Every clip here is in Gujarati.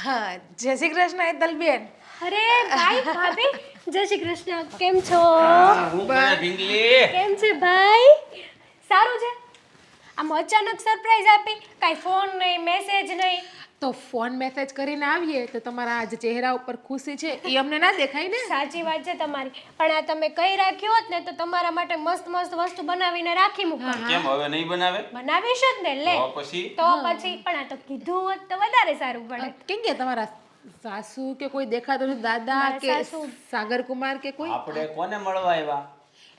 હા, જય શ્રી કૃષ્ણ હેતલબેન. અરે ભાઈ ભાભી જય શ્રી કૃષ્ણ. કેમ છો? હું કરે ઢીંગલી? કેમ છે ભાઈ? સારું છે. આમ અચાનક સરપ્રાઈઝ આપી, કાંઈ ફોન નહીં, મેસેજ નહીં. તો ફોન મેસેજ કરીને આવીએ તો તમારા આજ ચહેરા ઉપર ખુશી છે એ અમને ના દેખાય ને. સાચી વાત છે તમારી, પણ આ તમે કઈ રાખ્યું હોત ને તો તમારા માટે મસ્ત મસ્ત વસ્તુ બનાવીને રાખી મૂકો. કેમ હવે નહીં બનાવે? બનાવીશ જ ને, લે તો પછી તો પછી. પણ આ તો કીધું હોત તો વધારે સારું પડે. કેમ કે તમારા સાસુ કે કોઈ દેખાતો નથી, દાદા મારા કે સાસુ. સાગર કુમાર કે કોઈ આપણે કોને મળવા આવ્યા?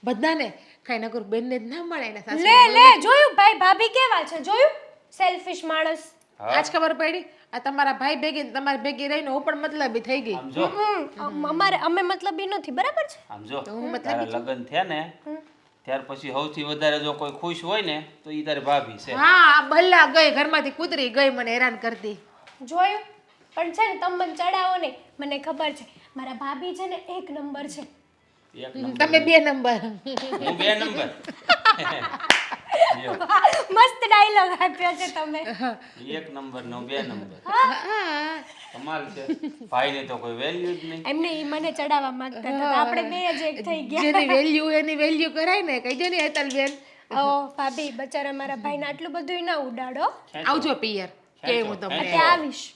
બધાને કઈ નકર બેનને જ ના મળે ને સાસુ. લે જોયું ભાઈ ભાભી કેવા છે, જોયું? સેલ્ફિશ માણસ. આજ ખબર પડી આ તમારા ભાઈ ભેગી ને તમારી ભેગી રહીને હું પણ મતલબી થઈ ગઈ. આમ જો, અમે મતલબી નથી, બરાબર છે? આમ જો, તો હું તારા લગ્ન થયા ને ત્યાર પછી સૌથી વધારે જો કોઈ ખુશ હોય ને તો ઈ તારી ભાભી છે. હા, બલ્લા ગઈ ઘરમાંથી કૂતરી ગઈ મને હેરાન કરતી. જોયું? પણ છે ને તમે મને ચડાવો નહીં, મને ખબર છે મારા ભાભી છે ને એક નંબર છે. એક નંબર. તમે 2 નંબર. હું 2 નંબર. લ્યો, મસ્ત ડાયલોગ આપ્યો છે તમે. એક નંબર નો 2 નંબર. હા, કમાલ છે. ભાઈને તો કોઈ વેલ્યુ જ નહીં. એમને ઈ મને ચડાવવા માંગતા હતા, તો આપણે બે જ એક થઈ ગયા. જેની વેલ્યુ એની વેલ્યુ કરાય ને, કહી દે ને હેતલબેન. ઓ ભાભી બચારા મારા ભાઈને આટલું બધું ના ઉડાડો. આવજો પિયર કે હું તમને. અત્યારે આવીશ.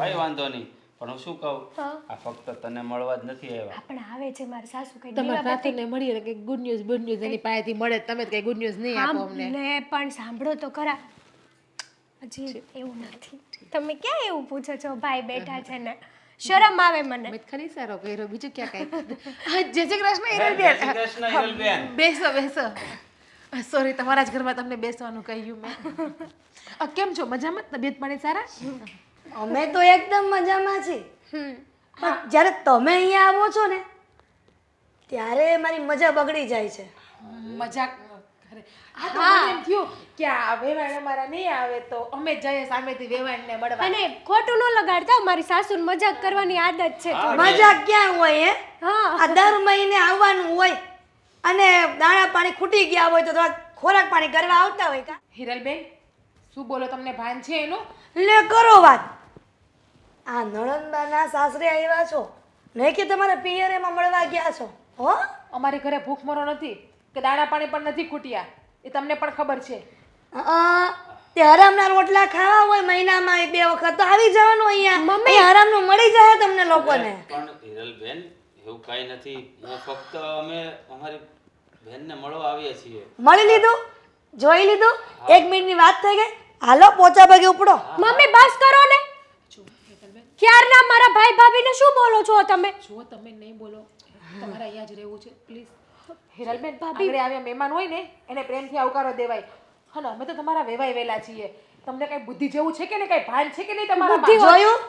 કઈ વાંધો નહીં, પણ હું શું કહું, હા. આ ફક્ત તને મળવા જ નથી આવ્યા. પણ આવે છે મારા સાસુ કઈ તમારા સાસુને મળીએ ને કે ગુડ ન્યૂઝ એની પાસેથી મળે, તમે તો કઈ ગુડ ન્યૂઝ નહીં આપો અમને. ને પણ સાંભળો તો ખરા, હજી એવું નથી. તમે ક્યાં એવું પૂછો છો? ભાઈ બેઠા છે ને, શરમ આવે મને. મેં ખરી સારો કર્યો, બીજું ક્યાં કઈ. જય શ્રી કૃષ્ણ જય હિરલબેન. શ્રી કૃષ્ણ હિરલબેન. બેસો બેસો. સોરી, તમારા જ ઘરમાં તમને બેસવાનું કહ્યું મેં. કેમ છો? મજામાં? તબિયત પાણી સારા? અમે તો એકદમ મજામાં છીએ. પણ જ્યારે તમે અહીંયા આવો છો ને ત્યારે મારી મજા બગડી જાય છે. મજાક કરે. આ તો મને એમ થયું કે આ વેવાણ અમારા નહીં આવે તો અમે જઈએ સામેથી વેવાણને મળવા. અને ખોટું ન લગાડતા, મારી સાસુને મજાક કરવાની આદત છે. મજા ક્યાં હોય હે? હા. આ દર મહિને આવવાનું હોય અને દાણા પાણી ખૂટી ગયા હોય તો થોડા ખોરાક પાણી કરવા આવતા હોય કા? હિરલબેન, શું બોલો, તમને ભાન છે એનું? લે કરો વાત. આ નણંદબાના સાસરે આવ્યા છો નહીં કે તમારા પિયરેમાં મળવા ગયા છો? હો, અમારી ઘરે ભૂખમરો નથી કે દાણા પાણી પણ નથી ખૂટ્યા, એ તમને પણ ખબર છે. તે હરામના રોટલા ખાવા હોય મહિનામાં 2 વખત તો આવી જવાનું અહીંયા. મમ્મી. અહીં હરામનું મળી જાય તમને લોકોને. પણ હિરલબેન, એવું કાંઈ નથી. હું ફક્ત અમે અમારી બહેનને મળવા આવ્યા છીએ. મળી લીધું? જોઈ લીધું? 1 મિનિટની વાત થઈ ગઈ. હાલો પોચા ભાગે ઉપડો. મમ્મી બસ કરો ને. ક્યારના મારા ભાઈ ભાભીને શું બોલો છો તમે? જો તમે નહીં બોલો, તમારે અહીંયા જ રહેવું છે પ્લીઝ. હિરલબેન, આગળ આવ્યા મહેમાન હોય ને એને પ્રેમથી આવકારો દેવાય. હા, અમે તો તમારા વેવાય વેલા છીએ. તમને કઈ બુદ્ધિ જેવું છે કે ને, કઈ ભાન છે કે નહીં તમારા? જોયું?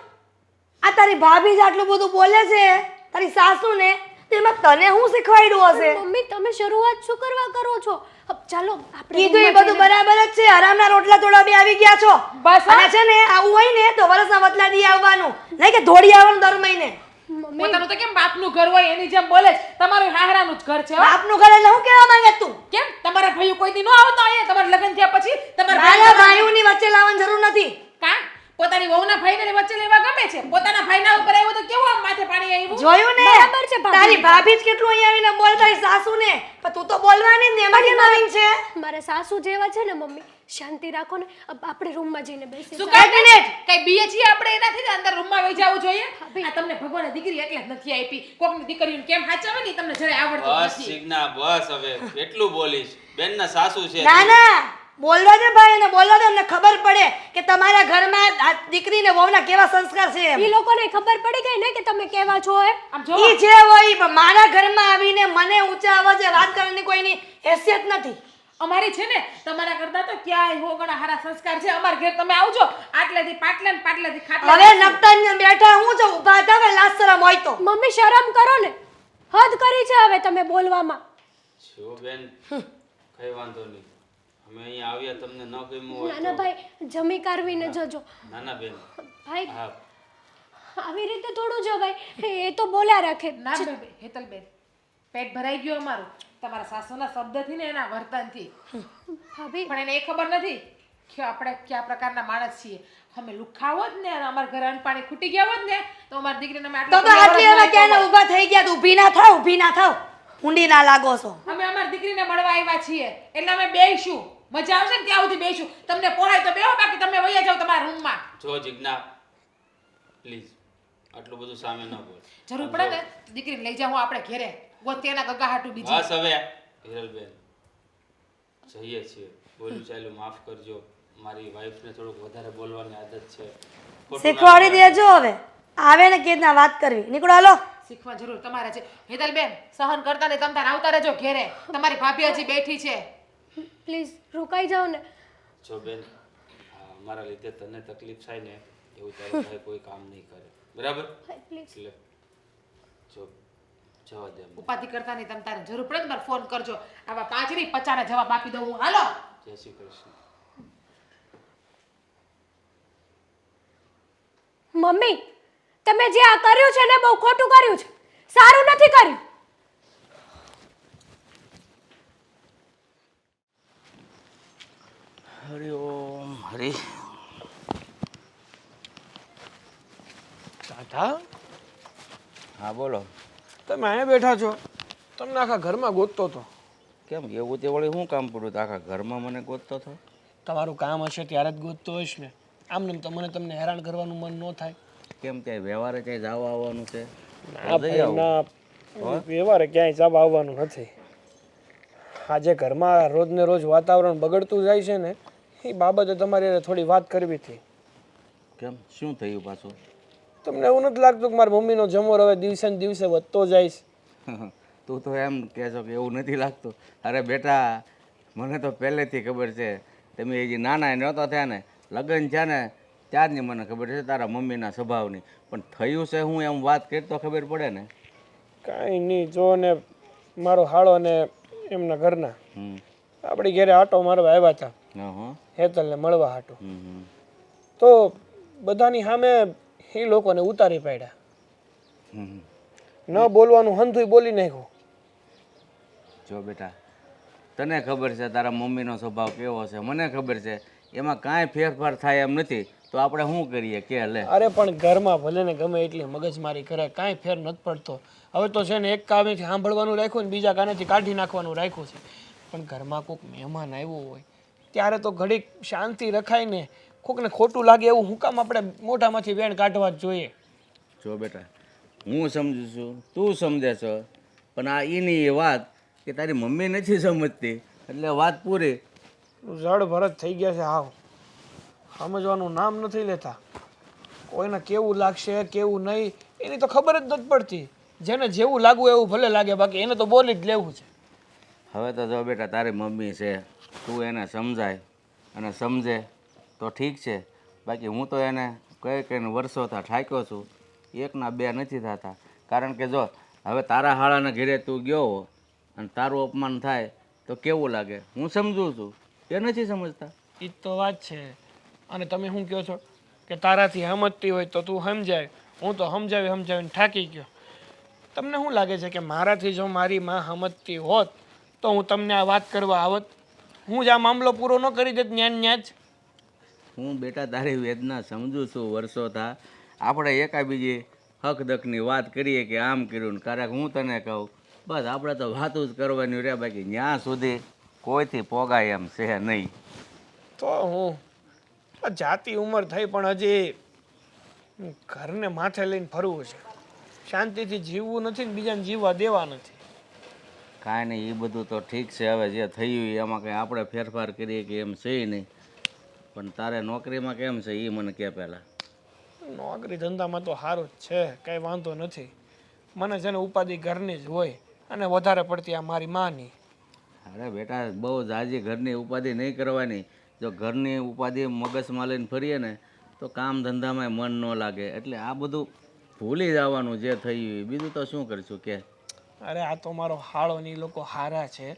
આ તારી ભાભી જ આટલું બધું બોલે છે તારી સાસુને, તેમાં તને શું શીખવાડ્યું હશે? મમ્મી તમે શરૂઆત શું કરવા કરો છો? ચાલો આપણે કીધું એ બધું બરાબર જ છે. હરામના રોટલા તોડા બી આવી ગયા છો. બસ, અને છે ને આવું હોય ને તો વરસના વતલા દી આવવાનું, નહીં કે ધોડી આવવાનું દર મહિને. મમ્મી પોતાનું તો કેમ બાપનું ઘર હોય એની જેમ બોલે છે. તમારું હાહરાનું જ ઘર છે હો. બાપનું ઘર એટલે હું કહેવા માંગે તું? કેમ તમારા ભાઈઓ કોઈ દી નો આવતો અહીંયા? તમારા લગ્ન થયા પછી તમારા મારા ભાઈઓની વચ્ચે લાવવાની જરૂર નથી. કા પોતાની વહુના ભાઈને વચ્ચે લેવા ગમે છે? પોતાના ભાઈના ઉપર આવ્યો તો કેવું આમ માથે પાણી આવ્યું? જોયું ને? બરાબર છે ભાભી. તારી ભાભી જ કેટલું અહીંયા આવીને બોલ તારી સાસુને, પણ તું તો બોલવાની જ ને, એમાં કેમ નવીન છે? મારા સાસુ જેવા છે ને મમ્મી, શાંતિ રાખો ને. આપણે રૂમમાં જઈને બેસી શું જાઓ. કાંઈ મિનિટ કઈ બીએ છીએ આપણે એનાથી જ અંદર રૂમમાં વહી જવું જોઈએ? આ તમને ભગવાને દીકરી એટલે જ નથી આપી. કોકની દીકરીઓને કેમ હાચવે ને તમને જરાય આવડતું બસ નથી. સિગ્ના, બસ હવે કેટલું બોલીશ. બેનના સાસુ છે. ના ના, બોલવા દે ભાઈ, એને બોલવા દે, અમને ખબર પડે કે તમારા ઘરમાં આ દીકરીને વહુના કેવા સંસ્કાર છે એમ. ઈ લોકોને ખબર પડી ગઈ ને કે તમે કેવા છો એમ. આમ જો ઈ જે હોય, પણ મારા ઘરમાં આવીને મને ઊંચા અવાજે વાત કરવાની કોઈની હેસિયત નથી. અમારી છે ને તમારા કરતા તો ક્યાંય હોગણા હારા સંસ્કાર છે. અમાર ઘેર તમે આવજો આટલેથી પાટલે ને પાટલેથી ખાટલા. હવે નકટાઈને બેઠા હું જો ઊભા થાવ લાજ શરમ હોય તો. મમ્મી શરમ કરો ને, હદ કરી છે હવે તમે બોલવામાં. છો બેન, કઈ વાંધો નહીં. અમે અહીંયા આવ્યા તમને ન ગમ્યું હોય નાના તો. ભાઈ જમી કારવીને જજો. નાના બેન, ભાઈ હા, આવી રીતે થોડું જવાય, એ તો બોલ્યા રાખે. ના બેબે, હેતલબેન, પેટ ભરાઈ ગયું અમારું તમારા સાસુના શબ્દથી ને એના વર્તનથી. ભાભી પણ એને એ ખબર નથી કે આપણે કયા પ્રકારના માણસ છીએ. અમે લુખ્ખા હોત ને અને અમારા ઘરે અન્ન પાણી ખૂટી ગયા હોત ને તો અમારી દીકરીને અમે તો આટલા આટલી હવે ક્યાં ઊભા થઈ ગયા તો ઊભી ના થાવ ઊંડી ના લાગો છો. અમે અમારી દીકરીને મળવા આવ્યા છીએ એટલે અમે બેહીશું. મજા આવશે ને ત્યાં સુધી બેહીશું. તમને પોહાય તો બેહો, બાકી તમે વયા જાઓ તમારા રૂમમાં. જો જિજ્ઞા પ્લીઝ આટલું બધું સામે ન બોલ. જરૂર પડે ને દીકરીને લઈ જાઓ આપણે ઘેરે ગોતી એના ગગાહાટું બીજી. બસ હવે હિરલબેન જઈએ છીએ. બોલું ચાલ્યું માફ કરજો. મારી વાઈફને થોડુંક વધારે બોલવાની આદત છે. ખોટું ના શીખવાડી બોલાય. દેજો હવે આવે ને કે રીતના વાત કરવી. નીકળો હાલો. શીખવા જરૂર તમારે છે. હેતલબેન સહન કરતા ને તમ તાર આવતા રહેજો ઘેરે. તમારી ભાભી હજી બેઠી છે. પ્લીઝ રોકાઈ જાઓ ને. જો બેન મારા લીધે તને તકલીફ થાય ને એવું તારો ભાઈ કોઈ કામ નહીં કરે, બરાબર? પ્લીઝ. એટલે જો જવા દે અમને. ઉપાધિ કરતા નહીં તમ તારે જરૂર પડે ને મારે ફોન કરજો. આવા 5 નહીં 50 જવાબ આપી દઉં હું. હાલો. જય શ્રી કૃષ્ણ. મમ્મી તમે જે આ કર્યું છે ને બહુ ખોટું કર્યું છે, સારું નથી કર્યું. હરિ ઓમ હરિ. દાદા હા બોલો. તમે અહીંયા બેઠા છો, તમને આખા ઘરમાં ગોતતો હતો. કેમ એવું તે વળી શું કામ પડ્યું? આખા ઘરમાં મને ગોતતો હતો? તમારું કામ હશે ત્યારે જ ગોતતો હોઈશ ને. આમ ને તો મને તમને હેરાન કરવાનું મન ન થાય. કેમ ક્યાંય વ્યવહારે ક્યાંય જવા આવવાનું છે? ના ભાઈ ના, વ્યવહારે ક્યાંય જવા આવવાનું નથી. આજે ઘરમાં રોજ ને રોજ વાતાવરણ બગડતું જાય છે ને, એ બાબતે તમારે થોડી વાત કરવી હતી. કેમ શું થયું પાછું? તમને એવું નથી લાગતું કે મારી મમ્મીનો જમોર હવે દિવસે ને દિવસે વધતો જાય છે? તું તો એમ કહે છો કે એવું નથી લાગતું. અરે બેટા મને તો પહેલેથી ખબર છે, તમે હજી નાના નહોતા થયા ને, લગ્ન છે ને ત્યારની મને ખબર છે તારા મમ્મીના સ્વભાવની. પણ થયું છે હું એમ વાત કરી તો ખબર પડે ને. કાંઈ નહીં, જો ને મારો હાળો ને એમના ઘરના આપણી ઘરે આટો મારવા આવ્યા હતા હં હેતલને મળવા હાટું. હં તો બધાની સામે એ લોકોને ઉતારી પાડ્યા. હં ન બોલવાનું હંધુય બોલી નાખ્યું. જો બેટા તને ખબર છે તારા મમ્મીનો સ્વભાવ કેવો છે, મને ખબર છે. એમાં કાંઈ ફેરફાર થાય એમ નથી તો આપણે શું કરીએ કે લે. અરે પણ ઘરમાં ભલે ને ગમે એટલી મગજમારી કરે કાંઈ ફેર નથી પડતો. હવે તો છે ને એક કાનેથી સાંભળવાનું રાખ્યું ને બીજા કાનેથી કાઢી નાખવાનું રાખ્યું છે. પણ ઘરમાં કોઈક મહેમાન આવ્યો હોય ત્યારે તો ઘડીક શાંતિ રખાય ને. કોકને ખોટું લાગે એવું હું કામ આપણે મોઢામાંથી વેણ કાઢવા જ જોઈએ. જો બેટા હું સમજુ છું, તું સમજે છો, પણ આ એની એ વાત કે તારી મમ્મી નથી સમજતી એટલે વાત પૂરી. જડ ભરત થઈ ગયા છે. હાવ સમજવાનું નામ નથી લેતા. કોઈને કેવું લાગશે કેવું નહીં એની તો ખબર જ નથી પડતી. જેને જેવું લાગવું એવું ભલે લાગે, બાકી એને તો બોલી જ લેવું છે. હવે તો જો બેટા તારી મમ્મી છે, તું એને સમજાય અને સમજે તો ઠીક છે. બાકી હું તો એને કઈ વર્ષોથી ઠાક્યો છું, એકના બે નથી થતા. કારણ કે જો હવે તારા હાળાના ઘરે તું ગયો હો અને તારું અપમાન થાય તો કેવું લાગે? હું સમજું છું, એ નથી સમજતા. એ તો વાત છે. અને તમે શું કહો છો કે તારાથી સમજતી હોય તો તું સમજાય. હું તો સમજાવીને થાકી ગયો. તમને શું લાગે છે કે મારાથી જો મારી માં સમજતી હોત તો હું તમને આ વાત કરવા આવત? હું જ આ મામલો પૂરો ન કરી દેત ન્યા જ. હું બેટા તારી વેદના સમજું છું વર્ષોથી. આપણે એકાબીજી હક દકની વાત કરીએ કે આમ કર્યું ને ક્યારેક હું તને કહું, બસ આપણે તો વાતું જ કરવાની રહે. બાકી ત્યાં સુધી કોઈથી પોગાય એમ છે નહીં. તો હું જાતિ ઉંમર થઈ પણ હજી ઘરને માથે લઈને ફરવું છે. શાંતિથી જીવવું નથી ને બીજાને જીવવા દેવા નથી. કાંઈ નહીં, એ બધું તો ઠીક છે. હવે જે થયું એમાં કંઈ આપણે ફેરફાર કરીએ કે એમ છે નહીં. પણ તારે નોકરીમાં કેમ છે એ મને કહે પહેલાં. નોકરી ધંધામાં તો સારું જ છે, કાંઈ વાંધો નથી. મને છે ને ઉપાધિ ઘરની જ હોય અને વધારે પડતી આ મારી માની. અરે બેટા બહુ જાજી ઘરની ઉપાધિ નહીં કરવાની. જો ઘરની ઉપાધિ મગજમાં લઈને ફરીએ ને તો કામ ધંધામાં મન ન લાગે. એટલે આ બધું ભૂલી જવાનું જે થયું. બીજું તો શું કરીશું કે? અરે આ તો મારો હાળો ને ઈ લોકો હારા છે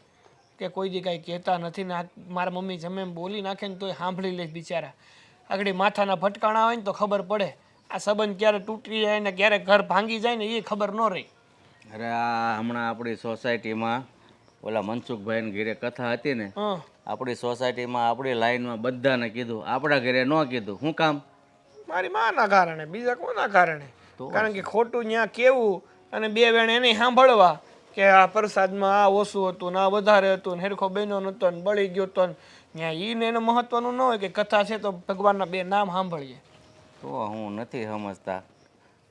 કે કોઈ દી કાંઈ કહેતા નથી ને. મારા મમ્મી જમે એમ બોલી નાખે ને તોય સાંભળી લે બિચારા. આગળ માથાના ભટકાણા હોય ને તો ખબર પડે. આ સંબંધ ક્યારે તૂટી જાય ને ક્યારે ઘર ભાંગી જાય ને એ ખબર ન રહી. અરે આ હમણાં આપણી સોસાયટીમાં ઓલા મનસુખભાઈને ઘરે કથા હતી ને, આપણી સોસાયટીમાં આપણી લાઈનમાં બધાને કીધું, આપણા ઘરે ન કીધું. શું કામ? મારી માના કારણે, બીજા કોના કારણે? કારણ કે ખોટું ત્યાં કેવું અને બે વેણ એને સાંભળવા કે આ પ્રસાદમાં આ ઓછું હતું ને આ વધારે હતું ને હેરખો બન્યો નહોતો ને બળી ગયો તો ને ત્યાં એને એને મહત્વનું ન હોય કે કથા છે તો ભગવાનના બે નામ સાંભળીએ. તો હું નથી સમજતા.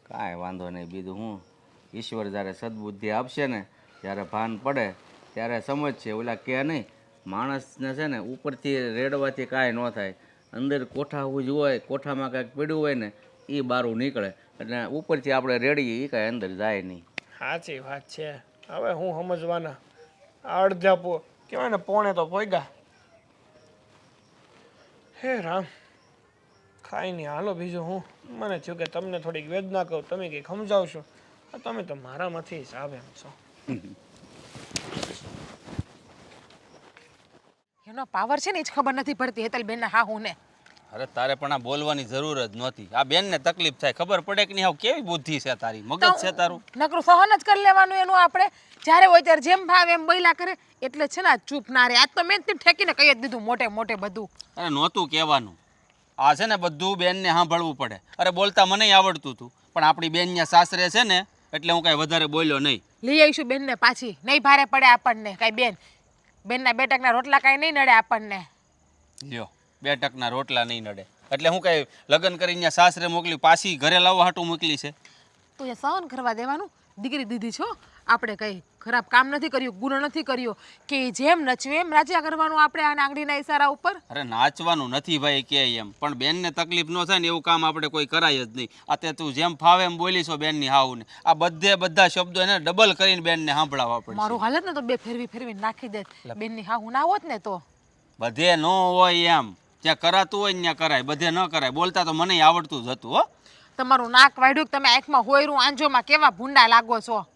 કાંઈ વાંધો નહીં. બીજું હું, ઈશ્વર જ્યારે સદબુદ્ધિ આપશે ને, જ્યારે ભાન પડે ત્યારે સમજશે. ઓલા કે નહીં, માણસને છે ને ઉપરથી રેડવાથી કાંઈ ન થાય. અંદર કોઠા જ હોય, કોઠામાં કાંઈક પીડ્યું હોય ને એ બારું નીકળે. એટલે ઉપરથી આપણે રેડીએ એ કાંઈ અંદર જાય નહીં. સાચી વાત છે. હવે હું સમજવાના અડધા કહેવાય ને પોણે તો પોગ્યા. હે રામ, ખાઈ નહીં. હાલો બીજું હું, મને થયું કે તમને થોડીક વેદના કહું, તમે કંઈક સમજાવશો. તમે તો મારામાંથી જ આવે એમ છો. એનો પાવર છે ને એ જ ખબર નથી પડતી હેતલબેનના હાહુને. અરે તારે પણ આ બોલવાની જરૂર જ નહોતી. આ બેનને તકલીફ થાય ખબર પડે કે નહીં? હાવ કેવી બુદ્ધિ છે તારી, મગજ છે તારું. નકરું સહન જ કરી લેવાનું એનું આપણે. જ્યારે હોય ત્યારે જેમ ભાવે એમ બોલ્યા કરે. એટલે છે ને આ ચૂપ ના રે. આજ તો મેં તેમ ઠેકીને કહી જ દીધું મોટે મોટે બધું. અરે નહોતું કહેવાનું. આ છે ને બધું બેનને સાંભળવું પડે. અરે બોલતા મને આવડતું હતું પણ આપણી બેનના સાસરે છે ને એટલે હું કાંઈ વધારે બોલ્યો નહીં. લઈ આવીશું બેનને પાછી. નહીં ભારે પડે આપણને કાંઈ. બેનના 2 ટકના રોટલા કાંઈ નહીં નડે આપણને. લ્યો 2 ટકના રોટલા નહીં નડે એટલે હું કાંઈ લગ્ન કરીને સાસરે મોકલી પાછી ઘરે લાવવા હાટું મોકલી છે? તો એ સહન કરવા દેવાનું. દીકરી દીધી છો આપણે, કંઈ ખરાબ કામ નથી કર્યું, ગુનો નથી કર્યો કે જેમ નચ્યું એમ રાજા કરવાનું આપણે આ આંગળીના ઈશારા ઉપર. અરે નાચવાનું નથી ભાઈ કે એમ, પણ બેનને તકલીફ ન થાય ને એવું કામ આપણે કોઈ કરાય જ નહીં. આ તે તું જેમ ફાવે એમ બોલી છો બેનની હાવને. આ બધા શબ્દો એને ડબલ કરીને બેનને સાંભળાવવા પડે. મારું હાલત ને તો 2 ફેરવી નાખી દે. બેનની હાહુ ના હોત ને તો બધે ન હોય એમ. જ્યાં કરાતું હોય ને ત્યાં કરાય, બધે ન કરાય. બોલતા તો મને આવડતું જ હતું હો. તમારું નાક વાઢ્યું તમે આંખમાં હોયરું આંજોમાં કેવા ભૂંડા લાગો છો.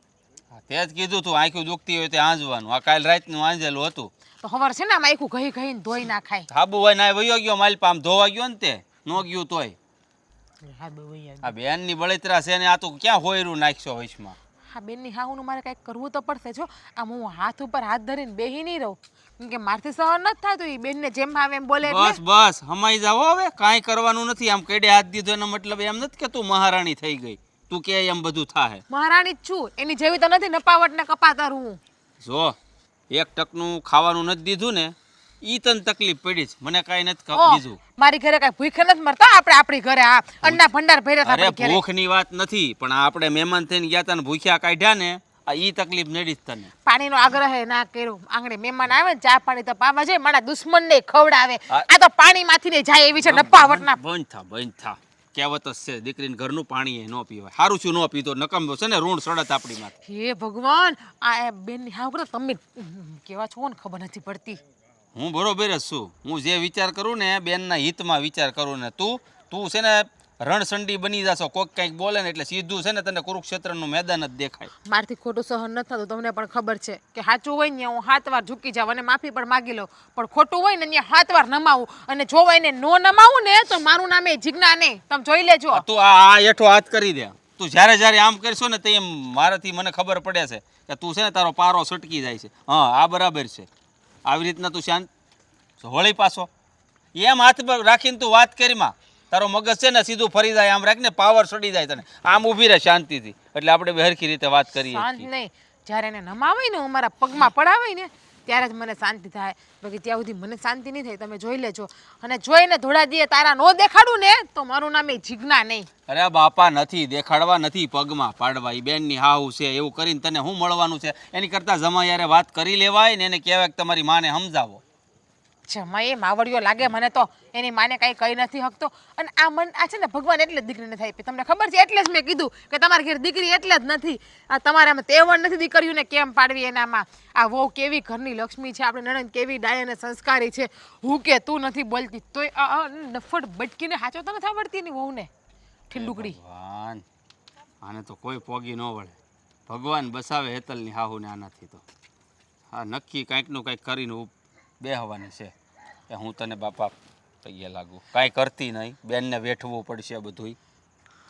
તે જ કીધું તું આંખું દુખતી હોય તે આંજવાનું. આ કાલ રાતનું આંજેલું હતું. તો ખબર છે ને આમ આંખું ઘઈ ઘઈને ધોઈ નાખાય. હાબુ હોય ના વયો ગયો માલપા, આમ ધોવા ગયો ને તે ન ગયું તોય. આ બેનની બળતરા છે ને આ તું ક્યાં હોયરું નાખશો વચમાં? હા બેનની હાહુનું મારે કંઈક કરવું તો પડશે. જો આમ હું હાથ ઉપર હાથ ધરીને બેહી નહીં રહું કેમ કે મારથી સહન નથી થતું. એ બેનને જેમ ભાવે એમ બોલે બસ બસ હમાઈ જાવ હવે. કાંઈ કરવાનું નથી. આમ કેડે હાથ દીધો એનો મતલબ એમ નથી કે તું મહારાણી થઈ ગઈ. તું કે એમ બધું થાય. મહારાણી જ છું, એની જેવી તો નથી નપાવટ ને કપાતર હું. જો 1 ટકનું ખાવાનું નથી દીધું ને ઈ તને તકલીફ પડી છે, મને કાંઈ નથી બીજું. મારી ઘરે કાંઈ ભૂખે નથી મરતા આપણે. આપણી ઘરે આ અંડા ભંડાર ભર્યા અરે ભૂખની વાત નથી, પણ આપણે મહેમાન થઈને ગયા તા ને ભૂખ્યા કાઢ્યા ને આ ઈ તકલીફ નડી જ તને. પાણીનો આગ્રહ ના કર્યો. આંગણે મહેમાન આવે ને ચા પાણી તો પાવા જાય, મારા દુશ્મનને ખવડાવે. આ તો પાણીમાંથી ને જાય એવી છે નપાવટના. બંધ થા કહેવત જ છે, દીકરીને ઘરનું પાણી એ ન પીવાય. સારું શું ન પીતો નકમ છે ને ઋણ સડત આપણી માથે. હે ભગવાન, આ બેનની હા ઉપર તમે કેવા છો ને ખબર નથી પડતી. હું બરોબર જ છું. હું જે વિચાર કરું ને બેનના હિતમાં વિચાર કરું ને તું છે ને રણસંડી બની જાશો. કોઈક કંઈક બોલે ને એટલે સીધું છે ને તને કુરુક્ષેત્રનું મેદાન જ દેખાય. મારથી ખોટું સહન નથી થતું. તમને પણ ખબર છે કે સાચું હોય ને હું 7 વાર ઝૂકી જાઉં અને માફી પણ માગી લઉં, પણ ખોટું હોય ને ત્યાં 7 વાર નમાવું. અને જો એને નો નમાવું ને તો મારું નામ એ જીજ્ઞા નહીં. તમે જોઈ લેજો. તું આ હેઠો હાથ કરી દે. તું જ્યારે આમ કરશો ને તે મારાથી મને ખબર પડે છે કે તું છે ને તારો પારો સટકી જાય છે. હા આ બરાબર છે. આવી રીતના તું શાંત હોળી પાછો એમ હાથ પર રાખીને તું વાત કરીમાં તારો મગજ છે ને સીધું ફરી જાય. આમ રાખીને પાવર ચડી જાય તને. આમ ઊભી રહે શાંતિથી એટલે આપણે બે હરખી રીતે વાત કરીએ. શાંત નહીં. જ્યારે એને નમાવાય ને હું મારા પગમાં પડાવાય ને ત્યારે જ મને શાંતિ થાય. બાકી ત્યાં સુધી મને શાંતિ નહીં થાય. તમે જોઈ લેજો. અને જોઈને ધોળા દીએ તારા નો દેખાડું ને તો મારું નામ એ જીજ્ઞા નહીં. અરે બાપા નથી દેખાડવા, નથી પગમાં પાડવા. એ બેનની હાવ છે એવું કરીને તને શું મળવાનું છે? એની કરતાં જમાયારે વાત કરી લેવાય ને એને કહેવાય કે તમારી માને સમજાવો. જમાઈ માવડિયો લાગે મને તો. એની માને કાંઈ કહી નથી શકતો. અને આ છે ને ભગવાન એટલે જ દીકરીને થાય. તમને ખબર છે એટલે જ મેં કીધું કે તમારા ઘેર દીકરી એટલે જ નથી. આ તમારે આમાં તેવડ નથી દીકરીઓને કેમ પાડવી એનામાં. આ વહુ કેવી ઘરની લક્ષ્મી છે, આપણે નણંદ કેવી ડાય અને સંસ્કારી છે. હું કે તું નથી બોલતી તોય નફટ બટકીને હાચો તો નથી આવડતી એની વહુને. ઠીંડુકડી ભગવાન, આને તો કોઈ પોગી ન વળે. ભગવાન બસાવે હેતલની હાહુને આનાથી તો. હા નક્કી કાંઈકનું કાંઈક કરીને બેહવાની છે કે હું તને બાપા પૈયા લાગુ. કાંઈ કરતી નહીં, બેનને વેઠવું પડશે બધું.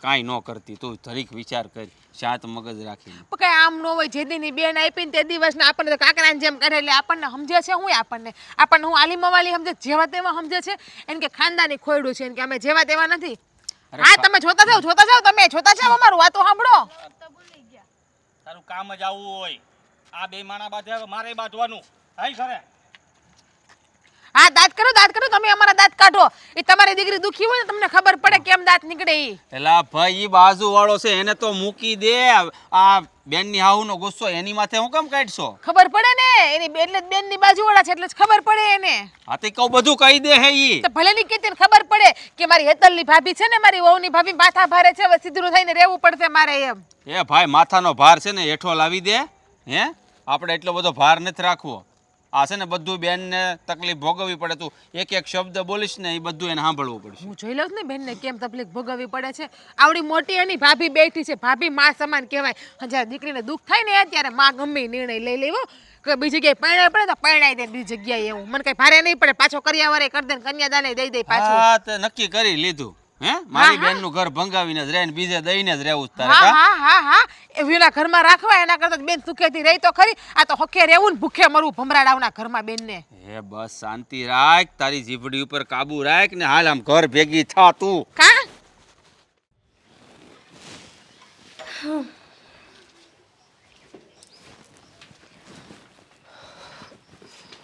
કાંઈ ન કરતી તું જરીક વિચાર કરી શાંત મગજ રાખીને. પણ કઈ આમ ન હોય. જેદીની બેન આપી ને તે દિવસને આપણને તો કાકરાની જેમ કરે એટલે આપણને સમજે છે હું આપણને હું આલી મવાલી સમજે જેવા તેવા સમજે છે એને કે ખાનદાની ખોયડું છે એને કે અમે જેવા તેવા નથી. હા તમે જોતા જાવ અમારું વાતો સાંભળો. તારું કામ જ આવું હોય. આ બે માણા બાંધ્યા મારે બાંધવાનું. હાલ સરે. હા દાંત કરો તમે અમારા દાંત કાઢો. એ તમારી દીકરી દુખી હોય ને તમને ખબર પડે કેમ દાંત નીકળે ઈ. એલા ભાઈ ઈ બાજુ વાળો છે એને તો મૂકી દે. આ બેનની હાહુનો ગુસ્સો એની માથે હું કેમ કાઢશો? ખબર પડે ને એની એટલે બેનની બાજુવાળા છે એટલે જ ખબર પડે એને. હા તે કહું બધું કહી દે હે ઈ. તો ભલે ની કીધી ને ખબર પડે કે મારી હેતલની ભાભી છે ને મારી વહુની ભાભી માથા ભારે છે હવે સીધું થઈને રહેવું પડશે મારે એમ. એ ભાઈ માથાનો ભાર છે ને હેઠો લાવી દે. હે આપણે એટલો બધો ભાર નથી રાખવો. આ છે ને બધું બેનને તકલીફ ભોગવવી પડે. તું એક એક શબ્દ બોલીશ ને એ બધું એને સાંભળવું પડશે. હું જોઈ લઉં ને બેનને કેમ તકલીફ ભોગવવી પડે છે. આવડી મોટી એની ભાભી બેઠી છે. ભાભી માં સમાન કહેવાય. જ્યારે દીકરીને દુઃખ થાય ને ત્યારે માં ગમે ઈ નિર્ણય લઈ લેવો કે બીજી જગ્યાએ પરણાય પડે તો પરણાઈ દે બીજી જગ્યાએ. એવું મને કઈ ભારે નહીં પડે. પાછો કરિયાવરે કરી દે કન્યાદાને દઈ દે પાછું. હા તે નક્કી કરી લીધું. હે મારી બેનનું ઘર ભંગાવીને જ રહે ને બીજે દઈને જ રહેવું તારે. હા એના ઘરમાં રાખવા એના કરતા બેન સુખેથી રહી તો ખરી. આ તો હકે રહેવું ને ભૂખે મરવું ભમરાડાવના ઘરમાં બેનને. હે બસ શાંતિ રાખ. તારી જીભડી ઉપર કાબુ રાખ ને હાલ આમ ઘર ભેગી થા તું. કા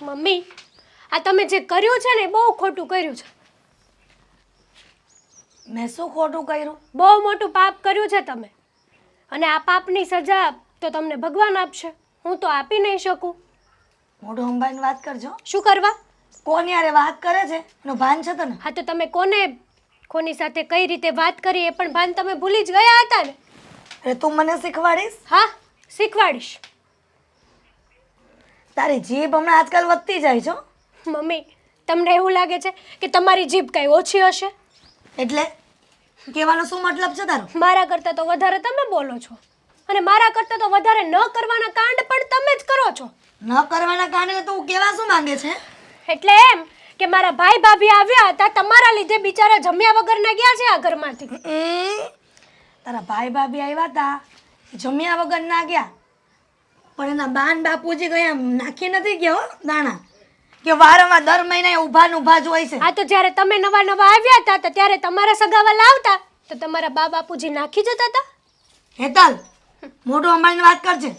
મમ્મી આ તમે જે કર્યું છે ને એ બહુ ખોટું કર્યું છે. મેં શું ખોટું કર્યું? બહુ મોટું પાપ કર્યું છે તમે. અને આ પાપની સજા તો તમને ભગવાન આપશે. હું તો આપી નહીં શકું. મોઢું અંબાઈને વાત કરજો. શું કરવા? કોની યારે વાત કરે છે એનું ભાન છે તને? હા તો તમે કોની સાથે કઈ રીતે વાત કરી એ પણ ભાન તમે ભૂલી જ ગયા હતા ને. એટલે તું મને શીખવાડીશ? હા શીખવાડીશ. તારી જીભ હમણાં આજકાલ વધતી જાય છો. મમ્મી તમને એવું લાગે છે કે તમારી જીભ કઈ ઓછી હશે? એટલે કહેવાનો શું મતલબ છે તારો? મારા કરતાં તો વધારે તમે બોલો છો અને મારા કરતાં તો વધારે ન કરવાના કાંડ પણ તમે જ કરો છો. ન કરવાના કારણે તું કેવા શું માંગે છે? એટલે એમ કે મારા ભાઈ ભાભી આવ્યા હતા તમારા લીધે બિચારા જમ્યા વગરના ગયા છે આ ઘરમાંથી. તારા ભાઈ ભાભી આવ્યા હતા જમ્યા વગર ના ગયા પણ એના બાન બાપુજી ગયા નાખી નથી ગયા હો દાણા કે વારંવાર દર મહિને ઊભા ને ઊભા જ હોય છે. હા તો જ્યારે તમે નવા આવ્યા હતા તો ત્યારે તમારા સગાવાલા આવતા તો તમારા બા બાપુજી નાખી જતા હતા. હેતલ મોઢું અંબાઈને વાત કરજે.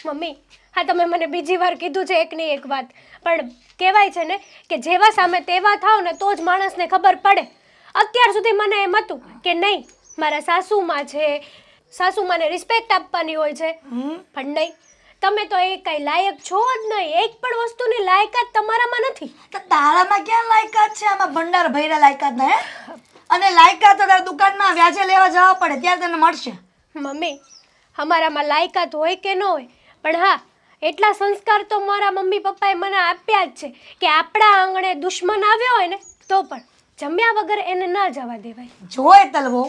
મમ્મી હા તમે મને બીજી વાર કીધું છે એકની એક વાત પણ કહેવાય છે ને કે જેવા સામે તેવા થાવ ને તો જ માણસને ખબર પડે. અત્યાર સુધી મને એમ હતું કે નહીં મારા સાસુમાં છે સાસુમાને રિસ્પેક્ટ આપવાની હોય છે પણ નહીં તમે તો એ કઈ લાયક છો જ નહીં. એક પણ વસ્તુની લાયકાત તમારામાં નથી. તો તારામાં ક્યાં લાયકાત છે? આમાં ભંડાર ભૈરા લાયકાત ને અને લાયકાત તો તારા દુકાનમાં વ્યાજે લેવા જવા પડે ત્યારે તને મળશે. મમ્મી અમારામાં લાયકાત હોય કે ન હોય પણ હા એટલા સંસ્કાર તો મારા મમ્મી પપ્પાએ મને આપ્યા જ છે કે આપણા આંગણે દુશ્મન આવ્યો હોય ને તો પણ જમ્યા વગર એને ના જવા દેવાય. જોય તલવો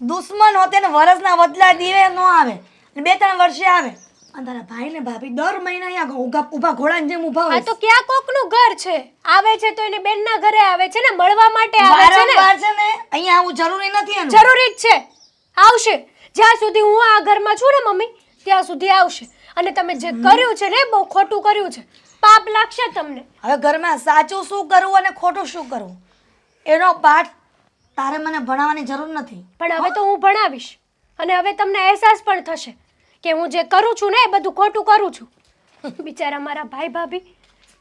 દુશ્મન હોતે ને વરસના બદલા દીવે ન આવે 2-3 વર્ષે આવે અને તારા ભાઈ ને ભાભી દર મહિને અહીંયા ઊભા ઘોડાની જેમ ઊભા હોય. આ તો ક્યાં કોકનું ઘર છે આવે છે તો એને બેનના ઘરે આવે છે ને મળવા માટે આવે છે ને. વારંવાર છે ને અહીંયા આવું જરૂરી નથી એનું. જરૂરી જ છે. આવશે જ્યાં સુધી હું આ ઘરમાં છું ને મમ્મી ત્યાં સુધી આવશે. અને તમે જે કર્યું છે ને બહુ ખોટું કર્યું છે. પાપ લાગશે તમને. હવે ઘરમાં સાચું શું કરવું અને ખોટું શું કરવું એનો પાઠ તારે મને ભણાવવાની જરૂર નથી. પણ હવે તો હું ભણાવીશ અને હવે તમને અહેસાસ પણ થશે કે હું જે કરું છું ને એ બધું ખોટું કરું છું. બિચારા મારા ભાઈ ભાભી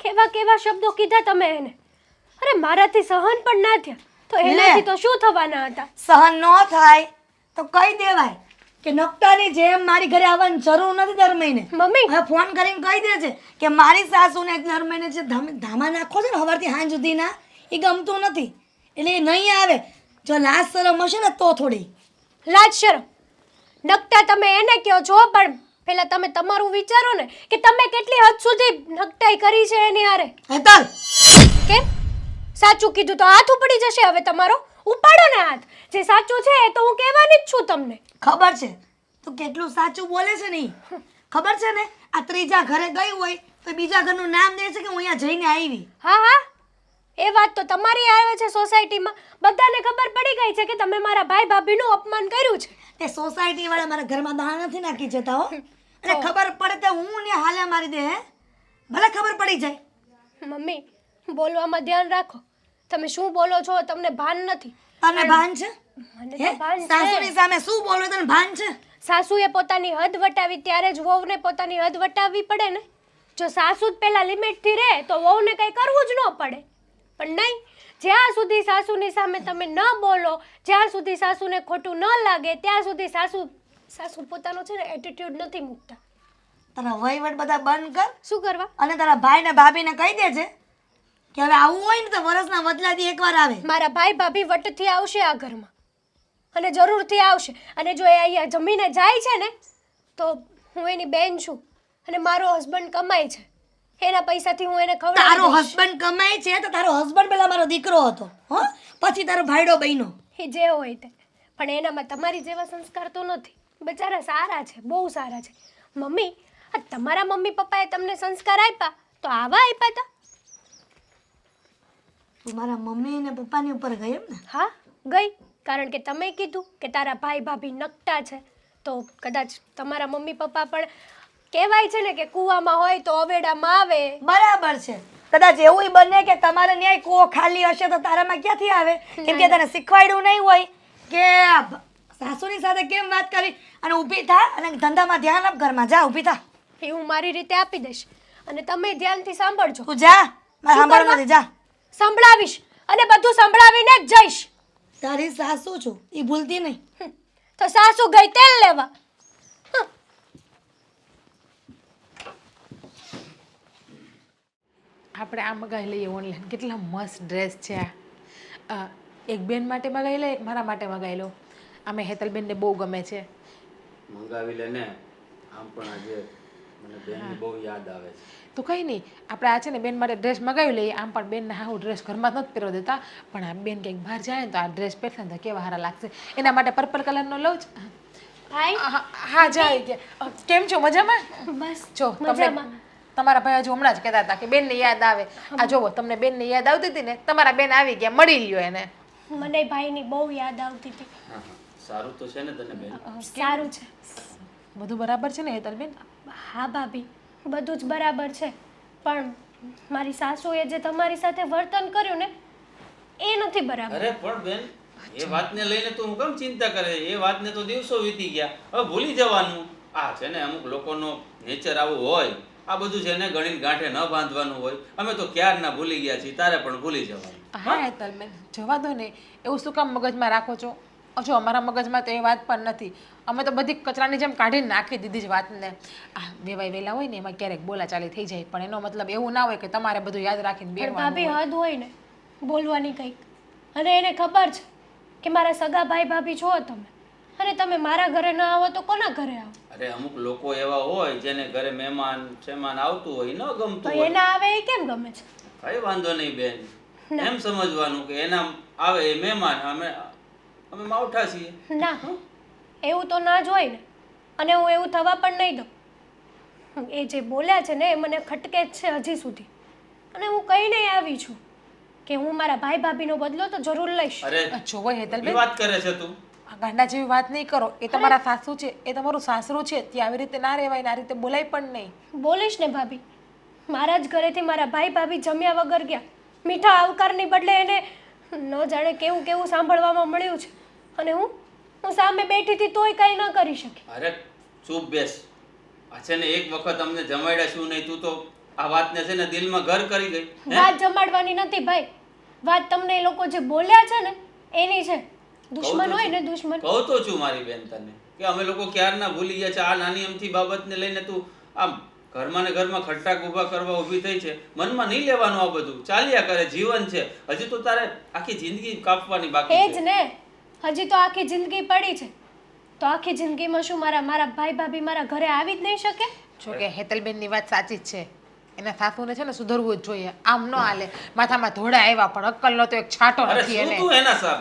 કેવા કેવા શબ્દો કીધા તમે એને. અરે મારાથી સહન પણ ના થયા તો એનાથી તો શું થવાના હતા. સહન ન થાય તો કહી દેવાય કે નકટાની જેમ મારી ઘરે આવવાની જરૂર નથી દર મહિને. મમ્મી હવે ફોન કરીને કહી દે છે કે મારી સાસુને દર મહિને જે ધામા નાખો છે ને સવારથી સાંજ સુધીના એ ગમતું નથી એટલે એ નહીં આવે. જો લાજ શરમ હશે ને તો થોડી લાજ શરમ નકટા તમે એને કહો છો પણ પહેલા તમે તમારું વિચારો ને કે તમે કેટલી હદ સુધી નકટાઈ કરી છે એની હારે. હેતલ કેમ સાચું કીધું તો હાથ ઉપડી જશે હવે તમારો. ઉપાડો ને હાથ. જે સાચું છે એ તો હું કહેવાની જ છું તમને. ખબર છે તું કેટલું સાચું બોલે છે ને ખબર છે ને. આ ત્રીજા ઘરે ગઈ હોય તો બીજા ઘરનું નામ દે છે કે હું અહીંયા જઈને આવી. હા હા એ વાત તો તમારી આવે છે સોસાયટીમાં બધાને ખબર પડી ગઈ છે કે તમે મારા ભાઈ ભાભીનું અપમાન કર્યું છે તે સોસાયટી વાળા મારા ઘરમાં દાણા નથી નાખી જતા હો અને ખબર પડે તો હું ને હાલે મારી દે હે ભલે ખબર પડી જાય. મમ્મી બોલવામાં ધ્યાન રાખો. તમે શું બોલો છો તમને ભાન નથી. તને ભાન છે? મને હે? તો ભાન છે. સાસુની સામે શું બોલવું તને ભાન છે? સાસુએ પોતાની હદ વટાવી ત્યારે જ વહુને પોતાની હદ વટાવવી પડે ને. જો સાસુ જ પહેલા લિમિટથી રહે તો વહુને કંઈ કરવું જ ન પડે. પણ નહીં, જ્યાં સુધી સાસુની સામે તમે ન બોલો, જ્યાં સુધી સાસુને ખોટું ન લાગે ત્યાં સુધી સાસુ પોતાનો છે ને એટીટ્યુડ નથી મૂકતા. તારા વહીવટ બધા બંધ કર શું કરવા? અને તારા ભાઈ ને ભાભીને કહી દેજે કે હવે આવું હોય ને તો વરસના બદલાથી એકવાર આવે. મારા ભાઈ ભાભી વટથી આવશે આ ઘરમાં અને જરૂરથી આવશે. અને જો એ અહીંયા જમીને જાય છે ને તો હું એની બેન છું અને મારો હસબન્ડ કમાય છે, એના પૈસાથી હું એને તારો ખવડાવું. હસબન્ડ કમાય છે તો તારો હસબન્ડ પેલા મારો દીકરો હતો હો, પછી તારો ભાઈડો બન્યો. એ જે હોય તે, પણ એનામાં તમારી જેવા સંસ્કાર તો નથી. બચારા સારા છે, બહુ સારા છે. મમ્મી, આ તમારા મમ્મી પપ્પાએ તમને સંસ્કાર આપ્યા તો આવા આપ્યા હતા? તું મારા મમ્મી ને પપ્પાની ઉપર ગઈ એમ ને? હા ગઈ, કારણ કે તમે કીધું કે તારા ભાઈ ભાભી નકટા છે તો કદાચ તમારા મમ્મી પપ્પા પણ કહેવાય છે ને કે કૂવામાં હોય તો અવેડામાં આવે. બરાબર છે. કદાચ એવું બને કે તમારે ન્યાય કૂવો ખાલી હશે તો તારામાં ક્યાંથી આવે? કેમ કે તને શીખવાડ્યું નહીં હોય કે આ સાસુની સાથે કેમ વાત કરી. અને ઊભી થા અને ધંધામાં ધ્યાન આપ, ઘરમાં જા, ઊભી થા. એ હું મારી રીતે આપી દઈશ અને તમે ધ્યાનથી સાંભળજો. તું જા, મારે શું સાંભળવું કરવા? નથી, જા. સંભળાવીશ અને બધું સંભળાવીને જ જઈશ. તારી સાસુ છું એ ભૂલતી નહીં. તો સાસુ ગઈ તેલ લેવા. આપણે આ મગાવી લઈએ ઓનલાઈન. કેટલા મસ્ત ડ્રેસ છે આ. એક બેન માટે મગાવી લે, એક મારા માટે મગાવી લો. આમે હેતલબેનને બહુ ગમે છે. મંગાવી લે ને. આમ પણ આજે મને બેનની બહુ યાદ આવે છે. તો કંઈ નહીં, આપણે આ છે ને બેન માટે ડ્રેસ મગાવી લઈએ. આમ પણ બેનને હા હું ડ્રેસ ઘરમાં જ નથી પહેરવા દેતા, પણ આ બેન કંઈક બહાર જાય ને તો આ ડ્રેસ પહેરશે ને તો કેવા સારા લાગશે. એના માટે પર્પલ કલરનો લઉં જ. ભાઈ હા જાય. કેમ છો? મજામાં? બસ જો તમને મજામાં. તમારા ભાઈ હજુ હમણાં જ કહેતા હતા કે બેનને યાદ આવે. આ જોવો, તમને બેનને યાદ આવતી હતી ને, તમારા બેન આવી ગયા, મળી લ્યો એને. મને ભાઈની બહુ યાદ આવતી હતી. સારું તો છે ને તને બેન? સારું છે. બધું બરાબર છે ને હેતલબેન? હા ભાભી, બધું જ બરાબર છે, પણ મારી સાસુએ જે તમારી સાથે વર્તન કર્યું ને એ નથી બરાબર. અરે પણ બેન, એ વાતને લઈને તું હું કેમ ચિંતા કરે? એ વાતને તો દિવસો વીતી ગયા, હવે ભૂલી જવાનું. આ છે ને અમુક લોકોનો નેચર આવું હોય, આ બધું છે ને ગણીને ગાંઠે ન બાંધવાનું હોય. અમે તો ક્યારના ભૂલી ગયા છીએ, તારે પણ ભૂલી જવાનું. હા હેતલબેન, જવા દો ને. એવું શું કામ મગજમાં રાખો છો? જો અમારા મગજમાં તો એ વાત પણ નથી. અમે તો બધી કચરાની જેમ કાઢીને નાખી દીધી જ વાતને. આ વેવાય વેલા હોય ને એમાં ક્યારેક બોલાચાલી થઈ જાય, પણ એનો મતલબ એવું ના હોય કે તમારે બધું યાદ રાખીને પણ બેસવાનું ભાભી હોય. હદ હોય ને બોલવાની કંઈક. અને એને ખબર છે કે મારા સગા ભાઈ ભાભી છો તમે, અને તમે મારા ઘરે ન આવો તો કોના ઘરે આવો? અરે અમુક લોકો એવા હોય જેને ઘરે મહેમાન શેમાન આવતું હોય, ન તો ગમતું હોય. એના આવે એ કેમ ગમે છે? કઈ વાંધો નહીં બેન, એમ સમજવાનું કે એના આવે એ મહેમાન, અમે માવઠા છીએ. ના, એવું તો ના જ હોય ને, અને હું એવું થવા પણ નહીં દઉં. એ જે બોલ્યા છે ને એ મને ખટકે જ છે હજી સુધી, અને હું કહીને આવી છું કે હું મારા ભાઈ ભાભીનો બદલો તો જરૂર લઈશ. અરે જોવો હેતલબેન, એ વાત કરે છે તું? આ ગાંડા જેવી વાત નહીં કરો. એ તમારા સાસુ છે, એ તમારું સાસરું છે, ત્યાં આવી રીતે ના રહેવાય ને આ રીતે બોલાય પણ નહીં. બોલીશ ને ભાભી. મારા જ ઘરેથી મારા ભાઈ ભાભી જમ્યા વગર ગયા. મીઠા આવકારની બદલે એને ન જાણે કેવું કેવું સાંભળવામાં મળ્યું છે, અને હું સામે બેઠી હતી તોય કંઈ ન કરી શકી. અરે ચૂપ બેસ. આ છે ને એક વખત અમને જમાડ્યા શું નહીં, તું તો આ વાતને છે ને દિલમાં ઘર કરી ગઈ. વાત જમાડવાની નથી ભાઈ, વાત તમને એ લોકો જે બોલ્યા છે ને એની છે. દુશ્મન હોય ને દુશ્મન. કહું તો છું મારી બેન તને કે અમે લોકો ક્યારના ભૂલી ગયા છે. આ નાની અમથી બાબતને લઈને તું આમ ઘરમાં ને ઘરમાં ખટ્ટાક ઊભા કરવા ઊભી થઈ છે. મનમાં નહીં લેવાનું આ બધું, ચાલ્યા કરે, જીવન છે. હજી તો તારે આખી જિંદગી કાપવાની બાકી એ છે. જ ને, હજી તો આખી જિંદગી પડી છે. તો આખી જિંદગીમાં શું મારા ભાઈ ભાભી મારા ઘરે આવી જ નહીં શકે? જો કે હેતલબેનની વાત સાચી જ છે. એના સાસુને છે ને સુધરવું જ જોઈએ. આમ ન હાલે. માથામાં ધોળા આવ્યા પણ અક્કલનો તો એક છાંટો અરે નથી શું એને. તું એના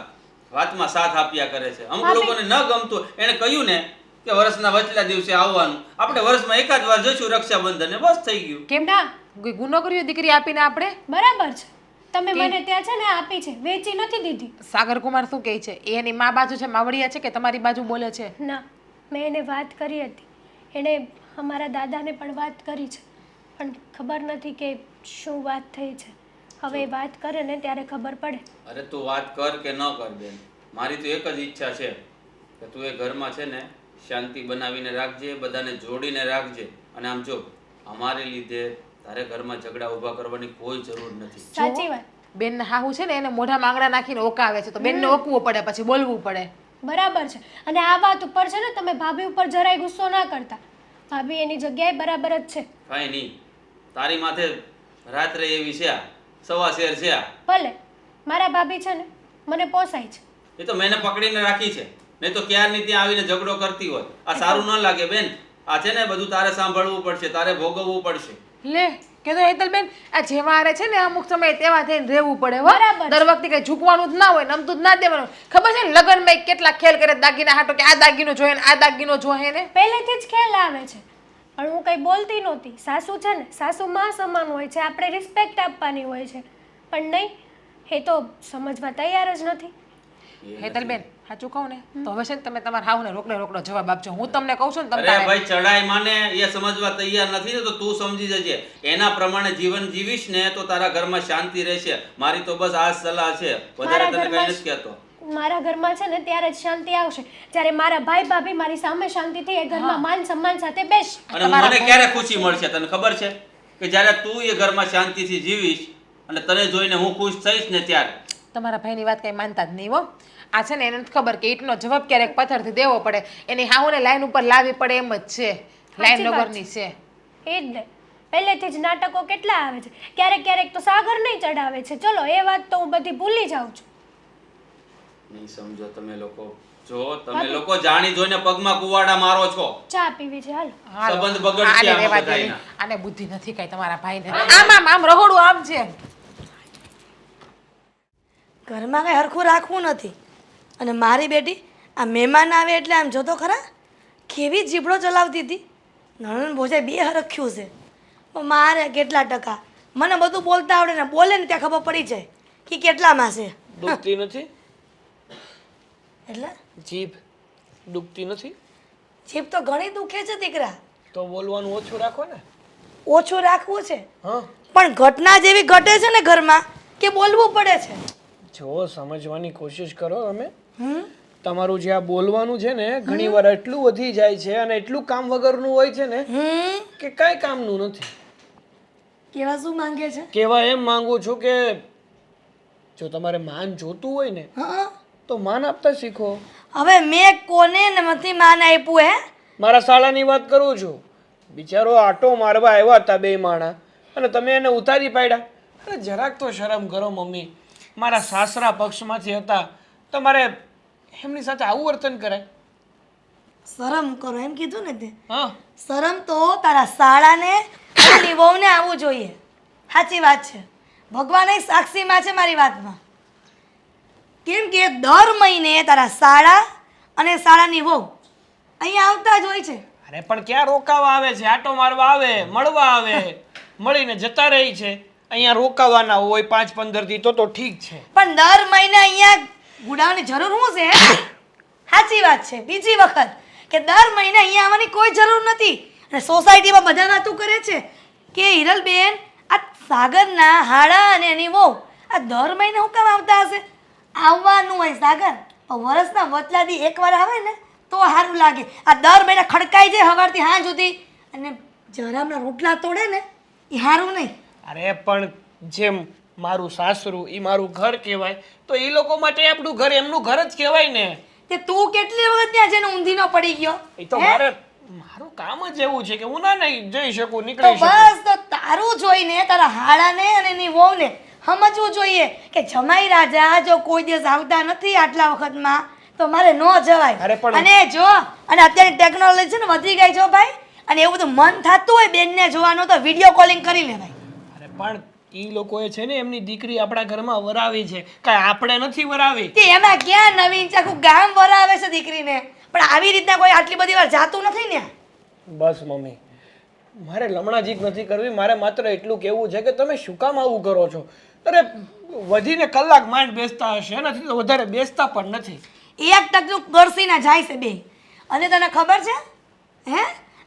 વાતમાં સાથ આપ્યા કરે છે? અમુક લોકોને ન ગમતું, એને કહ્યું ને કે વર્ષના વચલા દિવસે આવવાનું, આપણે વર્ષમાં એકાદ વાર જોઈશું રક્ષાબંધન, બસ થઈ ગયું. કેમ ના? કોઈ ગુનો કર્યો દીકરી આપીને આપણે? બરાબર છે, તમે મને ત્યાં છે ને આપી છે, વેચી નથી દીધી. સાગર કુમાર શું કહે છે? એ એની મા બાજુ છે, માવડિયા છે કે તમારી બાજુ બોલે છે? ના, મેં એને વાત કરી હતી. એણે અમારા દાદાને પણ વાત કરી છે, પણ ખબર નથી કે શું વાત થઈ છે. હવે એ વાત કરે ને ત્યારે ખબર પડે. અરે તું વાત કર કે ન કર બેન, મારી તો એક જ ઈચ્છા છે કે તું એ ઘરમાં છે ને શાંતિ બનાવીને રાખજે, બધાને જોડીને રાખજે. અને આમ જો, અમારે લીધે તારે ઘરમાં ઝઘડા ઊભા કરવાની કોઈ જરૂર નથી. સાચી વાત. બેન હાહુ છે ને એને મોઢા માંગડા નાખીને ઓકાવે છે, તો બેનને ઓકવું પડે, પછી બોલવું પડે. બરાબર છે. અને આ વાત ઉપર છે ને તમે ભાભી ઉપર જરાય ગુસ્સો ના કરતા. ભાભી એની જગ્યાએ બરાબર જ છે. કાંઈ નહીં, તારી માથે રાત્રે એવી છે, આ સવા શેર છે આ. ભલે મારા ભાભી છે ને મને પોસાય છે. એ તો મેને પકડીને રાખી છે, નહીં તો ક્યારની ત્યાં આવીને ઝઘડો કરતી હોત. આ સારું ન લાગે બેન. આ છે ને બધું તારે સાંભળવું પડશે, તારે ભોગવવું પડશે. લે કે તો હેતલબેન, આ જેવારે છે ને અમુક સમય તેવા થઈને રહેવું પડે હો. બરાબર છે. દર વખતે કઈ ઝૂકવાનું જ ના હોય, નમતું જ ના દેવાનું. ખબર છે ને લગ્નમાં કેટલા ખેલ કરે દાગીના હાટો, કે આ દાગીનો જોઈએ ને આ દાગીનો જોઈએ ને. પહેલેથી જ ખ્યાલ આવે છે, પણ હું કંઈ બોલતી નહોતી. સાસુ છે ને, સાસુ માં સમાન હોય છે, આપણે રિસ્પેક્ટ આપવાની હોય છે. પણ નહીં, એ તો સમજવા તૈયાર જ નથી. હેતલબેન સાચું કહું ને તો હવે છે ને તમે તમારા હાવને રોકડો જવાબ આપજો. હું તમને કહું છું ને તમે અરે ભાઈ, ચડાઈ માને એ સમજવા તૈયાર નથી ને તો તું સમજી જજે. એના પ્રમાણે જીવન જીવીશ ને તો તારા ઘરમાં શાંતિ રહેશે. મારી તો બસ આ જ સલાહ છે, વધારે તને કઈ નથી કહેતો. મારા ઘરમાં છે ને ત્યારે જ શાંતિ આવશે જ્યારે મારા ભાઈ ભાભી મારી સામે શાંતિથી એ ઘરમાં માન સન્માન સાથે બેસ. અને મને ક્યારે ખુશી મળશે તને ખબર છે? કે જ્યારે તું એ ઘરમાં શાંતિથી જીવીશ અને તને જોઈને હું ખુશ થઈશ ને ત્યારે. તમારા ભાઈની વાત કઈ માનતા જ નહીં હો. આ છે ને એને નથી ખબર કે ઈંટનો જવાબ ક્યારેક પથ્થરથી દેવો પડે. એની હાઉને લાઈન ઉપર લાવવી પડે એમ જ છે. લાઈન વગરની છે. એ જ ને, પહેલેથી જ નાટકો કેટલા આવે છે. ક્યારેક ક્યારેક તો સાગર નહીં ચડાવે છે. ચલો એ વાત તો હું બધી ભૂલી જાઉં છું. નહીં સમજો તમે લોકો. જો તમે લોકો જાણી જોઈને પગમાં કુવાડા મારો છો. ચા પીવી છે હાલ. સંબંધ બગડશે આને આમાં રહેવા દે. બધાયના. આને બુદ્ધિ નથી કઈ તમારા ભાઈને. આમ રહોડું આમ છે. ઘરમાં કંઈ હરખું રાખવું નથી. અને મારી બેટી આ મહેમાન આવે એટલે આમ જોતો ખરા કેવી જીભડો ચલાવતી હતી. નણંદ ભોજાઈ બે હરખ્યું છે. પણ મારે કેટલા ટકા મને બધું બોલતા આવડે ને બોલે ને ત્યાં ખબર પડી જાય કે કેટલામાં છે. દુખતી નથી? એટલે જીભ દુખતી નથી? જીભ તો ઘણી દુખે છે દીકરા. તો બોલવાનું ઓછું રાખો ને. ઓછું રાખવું છે હા, પણ ઘટના જેવી ઘટે છે ને ઘરમાં કે બોલવું પડે છે. જો સમજવાની કોશિશ કરો તમે. તમારું જે આ બોલવાનું છે ને ઘણી વાર એટલું વધી જાય છે અને એટલું કામ વગરનું હોય છે ને કે કાંઈ કામનું નથી. કેવા શું માંગે છે? કેવા એમ માંગુ છું કે જો તમારે માન જોતું હોય ને હા, તો માન આપતા શીખો. હવે મેં કોને નથી માન આપ્યું હે? મારા શાળાની વાત કરું છું. બિચારો આટો મારવા આવ્યા હતા બે માણા અને તમે એને ઉતારી પાડ્યા. અરે જરાક તો શરમ કરો મમ્મી. મારા સાસરા પક્ષમાંથી હતા, તમારે એમની સાથે આવું વર્તન કરાય? શરમ કરો એમ કીધું ને તે. હા, શરમ તો તારા સાળાને અને વહુને આવવું જોઈએ. સાચી વાત છે. ભગવાન સાક્ષીમાં છે મારી વાતમાં. કેમ કે દર મહિને તારા સાળા અને સાળાની વહુ અહીંયા આવતા જ હોય છે. અરે પણ ક્યાં રોકાવા આવે છે? આટો મારવા આવે, મળવા આવે, મળીને જતા રહી છે. અહીંયા રોકાવાના હોય 5-15 દી તો ઠીક છે. પણ દર મહિને અહીંયા ગુડાવવાની જરૂર શું છે? સાચી વાત છે. બીજી વખત કે દર મહિને અહીંયા આવવાની કોઈ જરૂર નથી. અને સોસાયટીમાં બધા વાતું કરે છે કે હિરલબેન આ સાગરના હાડા અને એની વહુ આ દર મહિને શું કામ આવતા હશે? આવવાનું હોય સાગર, પણ વરસના વચલાદી એકવાર આવે ને તો સારું લાગે. આ દર મહિને ખડકાઈ જાય સવારથી સાંજ સુધી અને જરામના રોટલા તોડે ને એ સારું નહીં. અરે પણ જેમ મારું સાસરું એ મારું ઘર કહેવાય તો એ લોકો માટે આપણું ઘર એમનું ઘર જ કહેવાય ને. તે તું કેટલી વખત ત્યાં જઈને ઊંધીનો પડી ગયો? એ તો મારું કામ જ એવું છે કે હું ના નહીં જઈ શકું, તો નીકળી શકું. બસ તો તારું જોઈને તારા હાડાને અને એની વહુને સમજવું જોઈએ કે જમાઈ રાજા જો કોઈ દિવસ આવતા નથી આટલા વખતમાં તો મારે ન જવાય. અરે પણ- અને જો અને અત્યારે ટેકનોલોજી છે ને વધી ગઈ છો ભાઈ, અને એવું બધું મન થતું હોય બેનને જોવાનું તો વિડીયો કોલિંગ કરી લેવાય. અરે પણ એ લોકોએ છે ને એમની દીકરી આપણા ઘરમાં વરાવી છે, કાંઈ આપણે નથી વરાવી. તે એમાં ક્યાં નવીન છે? આખું ગામ વરાવે છે દીકરીને, પણ આવી રીતના કોઈ આટલી બધી વાર જાતું નથી ને. બસ મમ્મી, મારે લમણાજીક નથી કરવી. મારે માત્ર એટલું કહેવું છે કે તમે શું કામ આવું કરો છો? અરે વધીને કલાક માંડ બેસતા હશે એનાથી તો વધારે બેસતા પણ નથી. એક ટકનું ગરસીના જાય છે બે. અને તને ખબર છે હે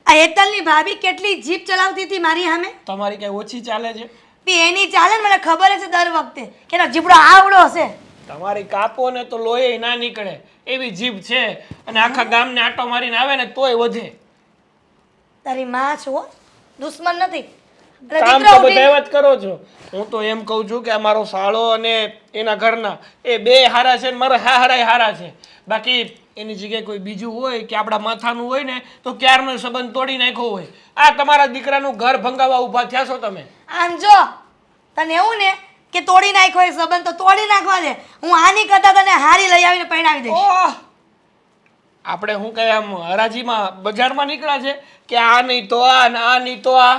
આ હેતલની ભાભી કેટલી જીપ ચલાવતી હતી મારી સામે. તમારી કઈ ઓછી ચાલે છે? તે એની ચાલે ને મને ખબર છે દર વખતે કે એનો જીબડો આવડો હશે. તમારી કાપો ને તો લોહી ના નીકળે એવી જીભ છે અને આખા ગામને આટો મારીને આવે ને તોય વધે. તારી માં છો દુશ્મન નથી. અને કામ દીકરો તો ઉઠીને- બધા એવા જ કરો છો. હું તો એમ કહું છું કે અમારો સાળો અને એના ઘરના એ બે હારા છે ને મારા હારાય હારા છે. બાકી એની જગ્યાએ કોઈ બીજું હોય કે આપણા માથાનું હોય ને તો ક્યારનો સંબંધ તોડી નાખ્યો હોય. આ તમારા દીકરાનું ઘર ભંગાવા ઊભા થયા છો તમે. આમ જો તને એવું ને કે તોડી નાખ્યો એ સંબંધ તો તોડી નાખવા દે. હું આની કરતા તને હારી લઈ આવીને પરણાવી દઈશ. ઓહ! આપણે શું કહે આમ હરાજીમાં બજારમાં નીકળ્યા છે કે આ નહીં તો આ ને આ નહીં તો આ.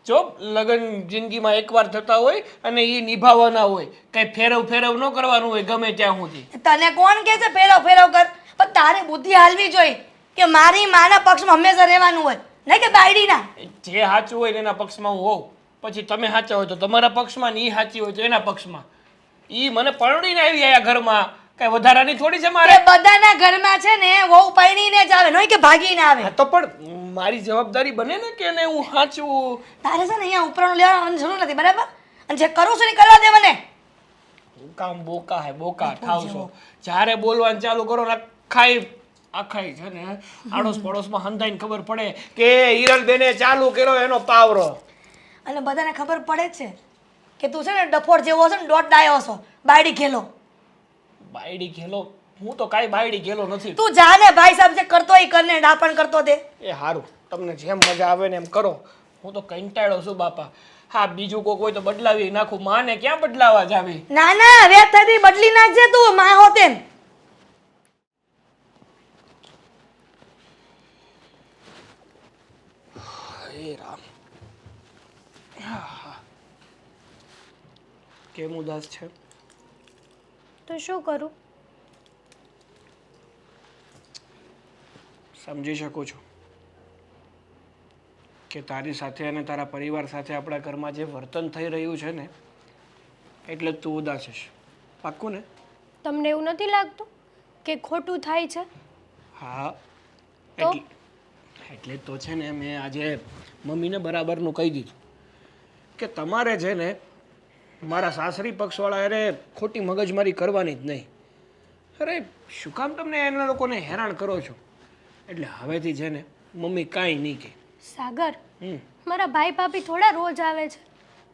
જો લગ્ન જિંદગીમાં એકવાર થતા હોય અને એ નિભાવવાના હોય, કંઈ ફેરવ ફેરવ ન કરવાનું હોય ગમે ત્યાં સુધી. તને કોણ કહે છે ફેરવ ફેરવ કર? પણ તારી બુદ્ધિ હાલવી જોઈએ કે મારી માના પક્ષમાં હંમેશા રહેવાનું હોય, નહીં કે બાયડીના. જે સાચું હોય ને એના પક્ષમાં હું હોઉં. પછી તમે સાચા હોય તો તમારા પક્ષમાં ને એ સાચી હોય તો એના પક્ષમાં. એ મને પરણીને આવી આ ઘરમાં કઈ વધારાની થોડી છે મારે. એ બધાના ઘરમાં છે ને વહુ પરણીને જ આવે, નહીં કે ભાગીને આવે. હા તો પણ મારી જવાબદારી બને ને કે એને હું સાચું. તારે છે ને અહીંયા ઉપરનું લેવાની જરૂર નથી, બરાબર? અને જે કરું છું ને કરવા દે મને. કામ બોકા હે બોકા ઠાવ છો. જ્યારે બોલવાનું ચાલુ કરો ને આખાઈ છે ને આડોશ પડોશમાં હંધાઈને ખબર પડે કે હિરલબેને ચાલુ કર્યો એનો પાવરો. અને બધાને ખબર પડે જ છે કે તું છે ને ડફોડ જેવો છે ને દોઢ ડાયો છો, બાયડી ખેલો. બાયડી ખેલો? હું તો કાંઈ બાયડી ખેલો નથી. તું જા ને ભાઈ સાહેબ જે કરતો એ કરને ડાપણ કરતો દે. એ સારું, તમને જેમ મજા આવે ને એમ કરો. હું તો કંટાળો છું બાપા. હા બીજું કોઈ હોય તો બદલાવી નાખું. માને ક્યાં બદલાવા જાવી? ના ના હવે થતી બદલી નાખજે તું માં હો તેમ. હે રામ. કેમ ઉદાસ છે? તો શું કરું? સમજી શકું છું કે તારી સાથે અને તારા પરિવાર સાથે આપણા ઘરમાં જે વર્તન થઈ રહ્યું છે ને એટલે જ તું ઉદાસ છે. પાક્કું ને? તમને એવું નથી લાગતું કે ખોટું થાય છે? હા તો? એટલે જ તો છે ને મેં આજે મમ્મીને બરાબરનું કહી દીધું કે તમારે છે ને મારા સાસરી પક્ષવાળા અરે ખોટી મગજમારી કરવાની જ નહીં. અરે શું કામ તમને એના લોકોને હેરાન કરો છો? એટલે હવેથી છે ને મમ્મી કાંઈ નહીં કહે. સાગર, મારા ભાઈ ભાભી થોડા રોજ આવે છે,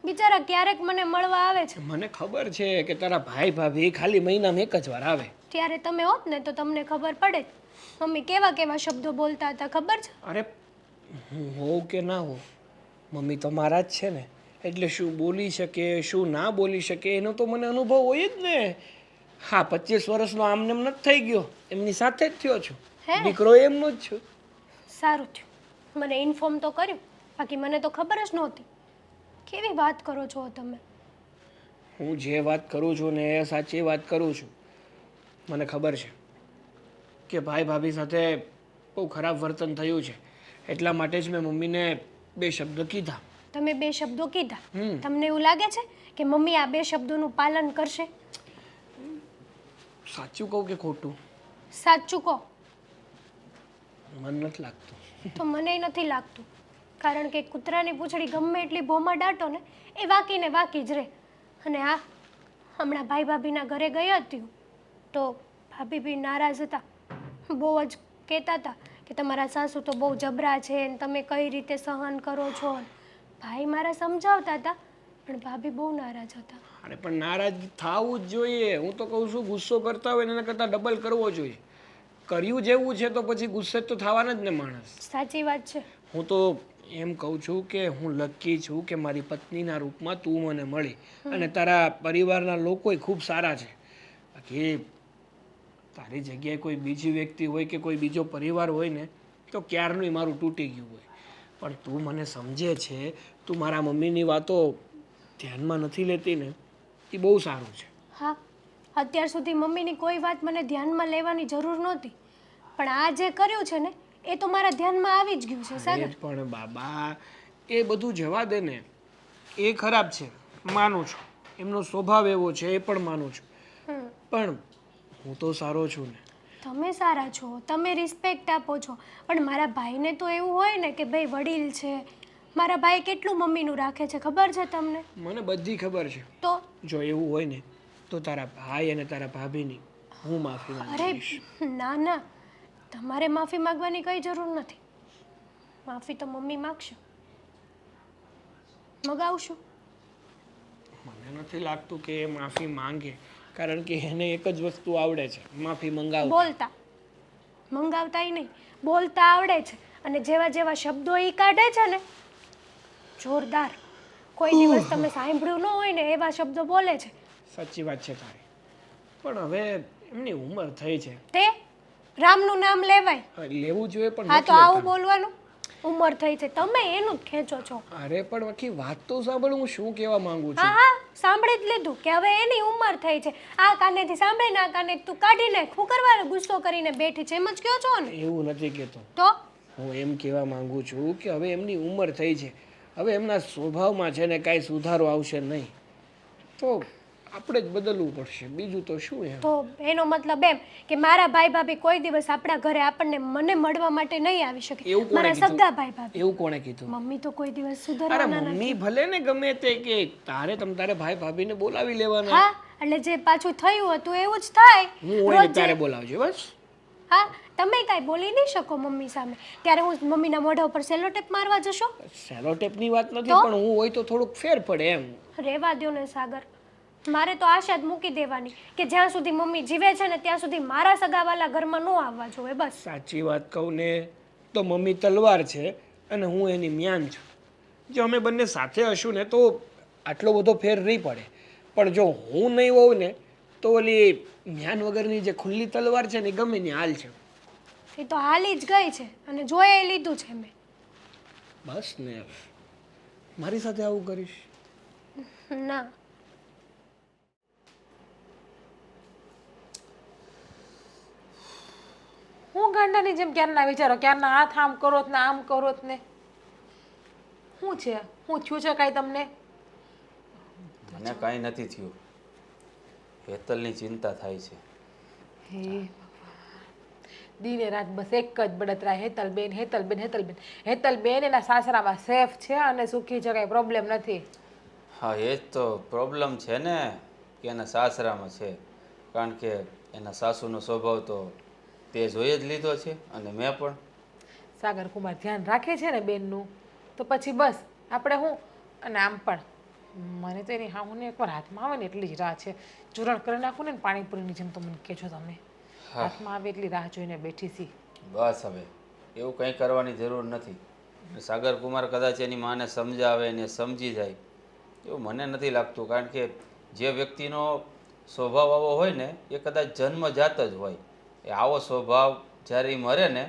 બિચારા ક્યારેક મને મળવા આવે છે. મને ખબર છે કે તારા ભાઈ ભાભી ખાલી મહિનામાં એક જ વાર આવે. ત્યારે તમે હોત ને તો તમને ખબર પડે મમ્મી કેવા કેવા શબ્દો બોલતા હતા, ખબર છે? અરે હું હોઉં કે ના હોઉં, મમ્મી તો મારા જ છે ને. એટલે શું બોલી શકે શું ના બોલી શકે એનો તો મને અનુભવ હોય જ ને. હા 25 વર્ષનો આમને એમ નથી થઈ ગયો, એમની સાથે જ થયો છું. હે? દીકરો એમનો જ છું. સારું થયું મને ઇન્ફોર્મ તો કર્યું, બાકી મને તો ખબર જ નહોતી. કેવી વાત કરો છો તમે? હું જે વાત કરું છું ને એ સાચી વાત કરું છું. મને ખબર છે કે ભાઈ ભાભી સાથે બહુ ખરાબ વર્તન થયું છે, એટલા માટે જ મેં મમ્મીને 2 શબ્દ કીધા. તમે 2 શબ્દો કીધા, તમને એવું લાગે છે કે મમ્મી આ 2 શબ્દોનું પાલન કરશે? સાચું કહું કે ખોટું? સાચું કહો. મને નથી લાગતું. તો મને નથી લાગતું, કારણ કે કૂતરાની પૂંછડી ગમે એટલી ભોમાં દાટો ને એ વાંકીને વાંકી જ રહે. અને હા, હમણાં ભાઈ ભાભીના ઘરે ગઈ હતી તો ભાભી બી નારાજ હતા, બહુ જ કહેતા હતા કે તમારા સાસુ તો બહુ જબરા છે ને તમે કઈ રીતે સહન કરો છો. ભાઈ મારા સમજાવતા હતા પણ ભાભી બહુ નારાજ હતા. અરે પણ નારાજ થવું જ જોઈએ. હું તો કહું છું ગુસ્સો કરતા હોય એના કરતાં ડબલ કરવો જોઈએ. કર્યું જેવું છે તો પછી ગુસ્સે તો થવાના જ ને માણસ. સાચી વાત છે. હું તો એમ કહું છું કે હું લકી છું કે મારી પત્નીના રૂપમાં તું મને મળી અને તારા પરિવારના લોકોય ખૂબ સારા છે. બાકી તારી જગ્યાએ કોઈ બીજી વ્યક્તિ હોય કે કોઈ બીજો પરિવાર હોય ને તો ક્યારનું મારું તૂટી ગયું હોય. પણ તું મને સમજે છે, તું મારા મમ્મીની વાતો ધ્યાનમાં નથી લેતી ને એ બહુ સારું છે. હા, અત્યાર સુધી મમ્મીની કોઈ વાત મને ધ્યાનમાં લેવાની જરૂર નહોતી, પણ આ જે કર્યું છે ને એ તો મારા ધ્યાનમાં આવી જ ગયું છે. સાગર પણ બાબા એ બધું જવા દે ને, એ ખરાબ છે માનું છું, એમનો સ્વભાવ એવો છે એ પણ માનું છું હમ. પણ હું તો સારો છું ને. તમે સારા છો, તમે રિસ્પેક્ટ આપો છો, પણ મારા ભાઈને તો એવું હોય ને કે ભાઈ વડીલ છે. મારા ભાઈ કેટલું મમ્મીનું રાખે છે ખબર છે તમને? મને બધી ખબર છે. તો જો એવું હોય ને તો તારા ભાઈ અને તારા ભાભીની હું માફી અરે માંગીશ. ના ના, તમારે માફી માંગવાની કઈ જરૂર નથી. માફી તો મમ્મી માગશે. મગાવશું. મને નથી લાગતું કે એ માફી માંગે, કારણ કે એને એક જ વસ્તુ આવડે છે, માફી મંગાવ. બોલતા મંગાવતાય નહીં, બોલતા આવડે છે. અને જેવા જેવા શબ્દો એ કાઢે છે ને, જોરદાર. કોઈ દિવસ તમે સાંભળ્યું ન હોય ને એવા શબ્દો બોલે છે. સાચી વાત છે તારી, પણ હવે એમની ઉંમર થઈ છે. તે રામનું નામ લેવાય? લેવું જોઈએ પણ હા તો નથી આવું લેતા. બોલવાનું? ઉંમર થઈ છે, તમે એનું જ ખેંચો છો. અરે પણ આખી વાત તો સાંભળ, હું શું કહેવા માંગુ છું. હા હા, સાંભળી જ લીધું કે હવે એની ઉંમર થઈ છે. આ કાનેથી સાંભળીને આ કાને તું કાઢી નાખ. શું કરવાનું? ગુસ્સો કરીને બેઠી છે એમ જ કહો છો ને? એવું નથી કહેતો, તો હું એમ કહેવા માંગુ છું કે હવે એમની ઉંમર થઈ છે, હવે એમના સ્વભાવમાં છે ને કાંઈ સુધારો આવશે નહીં, તો આપણે જ બદલવું પડશે, બીજું તો શું એમ. તો એનો મતલબ એમ કે મારા ભાઈ ભાભી કોઈ દિવસ આપણા ઘરે મને મળવા માટે નહીં આવી શકે? એવું કોણે મારા કીધું? સગા ભાઈ ભાભી, એવું કોણે કીધું? મમ્મી તો કોઈ દિવસ અરે સુધારવાના નથી. મમ્મી ભલે ને ગમે તે કે તારે તારે ભાઈ ભાભીને બોલાવી લેવાના. હા, એટલે જે પાછું થયું હતું એવું જ થાય. હું હોય ને ત્યારે બોલાવજો બસ. હા, તમે કાંઈ બોલી નહીં શકો મમ્મી સામે. ત્યારે હું મમ્મીના મોઢા ઉપર સેલોટેપ મારવા જશો? સેલોટેપની વાત નથી, તો? પણ હું હોય તો થોડુંક ફેર પડે એમ. રહેવા દ્યો ને સાગર. મારે તો આશા જ મૂકી દેવાની કે જ્યાં સુધી મમ્મી જીવે છે ને ત્યાં સુધી મારા સગાવાલા ઘરમાં ન આવવા જોઈએ, બસ. સાચી વાત કહું ને તો મમ્મી તલવાર છે અને હું એની મ્યાન છું. જો અમે બંને સાથે હશું ને તો આટલો બધો ફેર નહીં પડે, પણ જો હું નહીં હોઉં ને તો ઓલી મ્યાન વગરની જે ખુલ્લી તલવાર છે ને એ ગમે ની હાલ છે. એ તો હાલી જ ગઈ છે અને જોઈ લીધું છે મેં. બસ ને હવે મારી સાથે આવું કરીશ? ના. હું ગાંડાની જેમ ક્યારના વિચારો, ક્યારના હાથ આમ કરો ને આમ કરો ને. શું છે? શું થયું છે કાંઈ તમને? મને કાંઈ નથી થયું. હેતલની ચિંતા થાય છે. હે ભગવાન, દિને રાત બસ એક જ બળતરા, હેતલબેન હેતલબેન હેતલબેન. હેતલબેન એના સાસરામાં સેફ છે અને સુખી છે, કાંઈ પ્રોબ્લેમ નથી. હા, એ જ તો પ્રોબ્લેમ છે ને કે એના સાસરામાં છે, કારણ કે એના સાસુનો સ્વભાવ તો તે જોઈ જ લીધો છે અને મેં પણ. સાગર કુમાર ધ્યાન રાખે છે ને બેનનું, તો પછી બસ આપણે હું. અને આમ પણ મને તો એની હાહુને એકવાર હાથમાં આવે ને એટલી જ રાહ છે. ચૂરણ કરી નાખું ને પાણીપુરીની જેમ, તો મને કહેજો તમે. હાથમાં આવે એટલી રાહ જોઈને બેઠી છી. બસ હવે એવું કંઈ કરવાની જરૂર નથી. સાગર કુમાર કદાચ એની માને સમજાવે ને સમજી જાય એવું મને નથી લાગતું, કારણ કે જે વ્યક્તિનો સ્વભાવ આવો હોય ને એ કદાચ જન્મજાત જ હોય. એ આવો સ્વભાવ જ્યારે એ મરે ને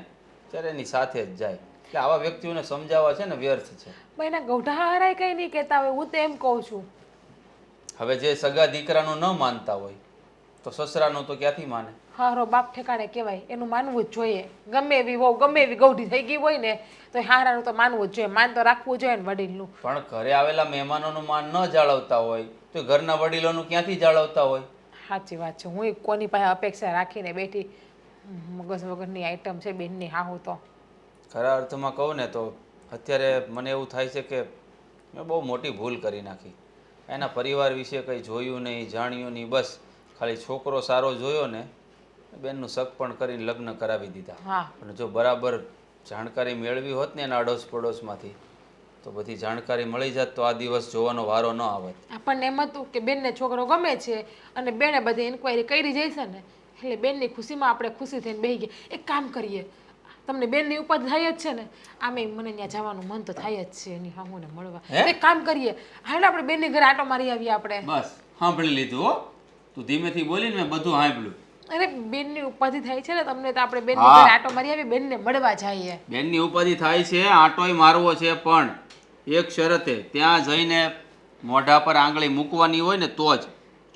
ત્યારે એની સાથે જ જાય. એટલે આવા વ્યક્તિઓને સમજાવવા છે ને વ્યર્થ છે. પણ એના ગૌઢા હારાય કંઈ નહીં કહેતા હોય, હું તો એમ કહું છું. હવે જે સગા દીકરાનું ન માનતા હોય તો સસરાનું તો ક્યાંથી માને? હારો બાપ ઠેકાણે કહેવાય, એનું માનવું જ જોઈએ. ગમે એવી વહુ, ગમે એવી ગૌઢી થઈ ગઈ હોય ને તો એ હારાનું તો માનવું જ જોઈએ. માન તો રાખવું જોઈએ ને વડીલનું. પણ ઘરે આવેલા મહેમાનોનું માન ન જાળવતા હોય તો ઘરના વડીલોનું ક્યાંથી જાળવતા હોય? સાચી વાત છે. હું કોની પાસે અપેક્ષા રાખીને બેઠી? મગજ વગરની આઈટમ છે બેનની હાહુ તો. ખરા અર્થમાં કહું ને તો અત્યારે મને એવું થાય છે કે મેં બહુ મોટી ભૂલ કરી નાખી. એના પરિવાર વિશે કંઈ જોયું નહીં, જાણ્યું નહીં, બસ ખાલી છોકરો સારો જોયો ને બેનનું શક પણ કરીને લગ્ન કરાવી દીધા. હા, અને જો બરાબર જાણકારી મેળવી હોત ને એના અડોશ પડોશમાંથી તો બધી જાણકારી મળી જાત તો આ દિવસ જોવાનો વારો ન આવત. આપણને એમ હતું કે બેનને છોકરો ગમે છે અને બેને બધી ઇન્ક્વાયરી કરી જઈશે ને એટલે બેનની ખુશીમાં આપણે ખુશી થઈને બેસી ગયા. એક કામ કરીએ, તમને બેનની ઉપાધિ થાય જ છે ને, આમે મને ત્યાં જવાનું મન તો થાય જ છે એની હાહુને મળવા. એક કામ કરીએ, હાલો આપણે બેનની ઘરે આટો મારી આવીએ આપણે. બસ સાંભળી લીધું હો, તું ધીમેથી બોલીને મેં બધું સાંભળ્યું. અરે બેનની ઉપાધિ થાય છે ને તમને, તો આપણે બેનની ઘરે આટો મારી આવીએ, બેનને મળવા જઈએ. બેનની ઉપાધિ થાય છે, આટોય મારવો છે, પણ એક શરતે, ત્યાં જઈને મોઢા પર આંગળી મૂકવાની હોય ને તો જ.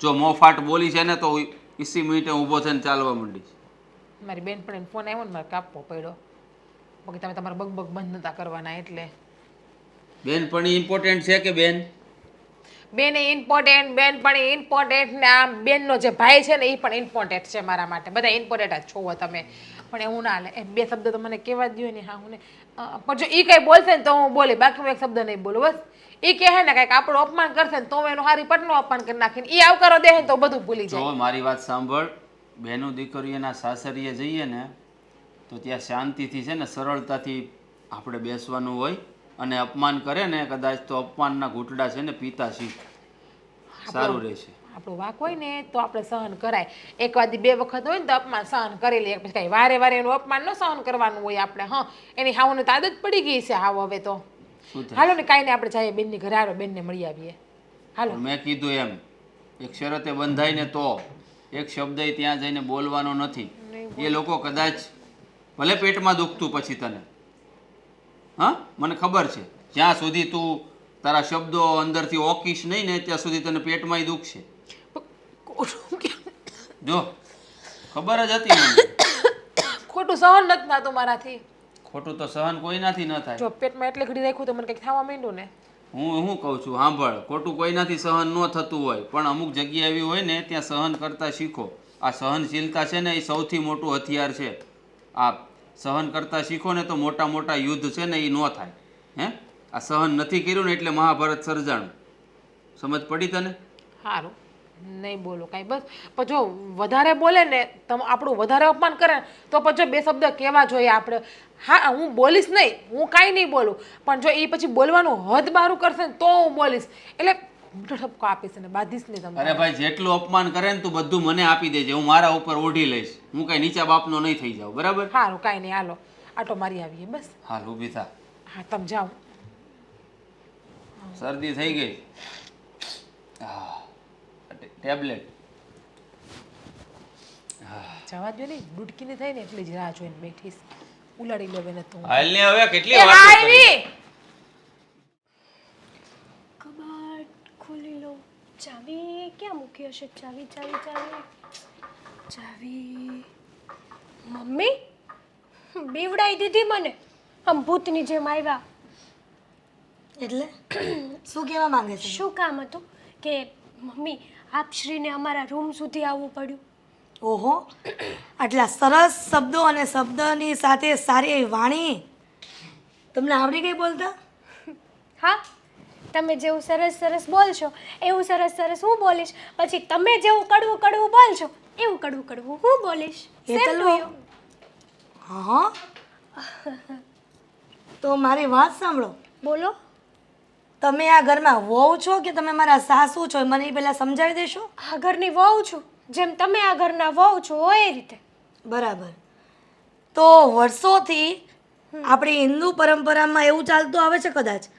જો મોફાટ બોલી છે ને તો 20 મિનિટે ઊભો થઈને ચાલવા માંડીશ. મારી બેન પણ ફોન આવ્યો ને મારે કાપવો પડ્યો, બાકી તમે તમારા બગ બંધ નતા કરવાના એટલે. બેન પણ ઇમ્પોર્ટન્ટ છે કે બેન? બેન એ ઇમ્પોર્ટન્ટ, બેન પણ એ ઇમ્પોર્ટન્ટ, ને આ બેનનો જે ભાઈ છે ને એ પણ ઇમ્પોર્ટન્ટ છે મારા માટે. બધા ઇમ્પોર્ટન્ટ જ છો તમે. પણ એવું ના હાલે. એ બે શબ્દ તો મને કહેવા જ દો ને. હા હું ને પણ જો એ કંઈ બોલશે ને તો હું બોલી, બાકી હું એક શબ્દ નહીં બોલું બસ. એ કહે ને કંઈક આપણું અપમાન કરશે ને તો હું એનું હારી પટનું અપમાન કરી નાખીને એ આવકારો દે ને તો બધું ભૂલી જાય. જો મારી વાત સાંભળ, બહેનો દીકરીઓના સાસરીએ જઈએ ને તો ત્યાં શાંતિથી છે ને સરળતાથી આપણે બેસવાનું હોય, અને અપમાન કરે ને કદાચ તો અપમાનના ઘૂંટડા છે ને પીતા શીખ, સારું રહેશે. આપણો વાંક હોય ને તો આપણે સહન કરાય. એક વાર બે વખત હોય ને તો અપમાન સહન કરી લઈએ. પછી કાંઈ વારે વારે એનું અપમાન ન સહન કરવાનું હોય આપણે. હા એની હાવને તો આદત પડી ગઈ છે હાવ હવે તો. શું થાય? હાલો ને કાંઈ નહીં, આપણે જઈએ બેનની ઘરે. હાલો બેનને મળી આવીએ. હાલો. પણ મેં કીધું એમ, એક શરતે બંધાય ને તો એક શબ્દ ત્યાં જઈને બોલવાનો નથી. એ લોકો કદાચ ભલે પેટમાં દુખતું પછી તને, હા મને ખબર છે, જ્યાં સુધી તું તારા શબ્દો અંદરથી ઓકીશ નહીં ને ત્યાં સુધી તને પેટમાંય દુખશે. જો ખબર જ હતી મને. ખોટું સહન નથી થતું મારાથી. ખોટું તો સહન કોઈનાથી ન થાય. જો પેટમાં એટલે ઘડી રાખ્યું તો મને કંઈક થવા માંડ્યું ને. હું કહું છું સાંભળ, ખોટું કોઈનાથી સહન ન થતું હોય, પણ અમુક જગ્યા એવી હોય ને ત્યાં સહન કરતા શીખો. આ સહનશીલતા છે ને એ સૌથી મોટું હથિયાર છે. આ સહન કરતા શીખો ને તો મોટા મોટા યુદ્ધ છે ને એ ન થાય. હે આ સહન નથી કર્યું ને એટલે મહાભારત સર્જાણું. સમજ પડી તને? સારું નહીં બોલો કાંઈ બસ. પણ જો વધારે બોલે ને તમે આપણું વધારે અપમાન કરે ને તો પછી જો બે શબ્દ કહેવા જોઈએ આપણે. હા હું બોલીશ નહીં, હું કાંઈ નહીં બોલું, પણ જો એ પછી બોલવાનું હદ બારું કરશે ને તો હું બોલીશ. એટલે મોટો ઠપકો આપીશ ને બાંધીશ નહીં તમને. અરે ભાઈ, જેટલું અપમાન કરે ને તું બધું મને આપી દેજે, હું મારા ઉપર ઓઢી લઈશ. હું કઈ નીચા બાપનો નહીં થઈ જાઉં, બરાબર? સારું કાંઈ નહીં, હાલો આટો મારી આવીએ બસ. હાલ ઊભી થા. હા તમે જાઓ. શરદી થઈ ગઈ. ટેબ્લેટ જવા દો ને, ડૂડકીની થઈ ને એટલે જ રાહ જોઈને બેઠીશ. ઉલાડી લો બેને તો. હાલ ને હવે કેટલી એ વાતો કરી. આવી કબાટ ખોલી લો. ચાવી ક્યાં મૂકી હશે? ચાવી ચાવી ચાવી ચાવી. મમ્મી બીવડાઈ દીધી મને, આમ ભૂતની જેમ આવ્યા. એટલે શું કહેવા માંગે છે? શું કામ હતું કે મમ્મી આપશ્રીને અમારા રૂમ સુધી આવવું પડ્યું? ઓહો, આટલા સરસ શબ્દો અને શબ્દની સાથે સારી એવી વાણી તમને આવડી ગઈ બોલતા? હા, તમે જેવું સરસ સરસ બોલશો એવું સરસ સરસ હું બોલીશ. પછી તમે જેવું કડવું કડવું બોલશો એવું કડવું કડવું હું બોલીશ. એ તો Same to લો. you. હા, તો મારી વાત સાંભળો. બોલો. તમે આ ઘરમાં વહુ છો કે તમે મારા સાસુ છો? મને એ પહેલાં સમજાવી દેશો. આ ઘરની વહુ છું, જેમ તમે આ ઘરના વહુ છો એ રીતે. બરાબર. તો વર્ષોથી આપણી હિન્દુ પરંપરામાં એવું ચાલતું આવે છે કદાચ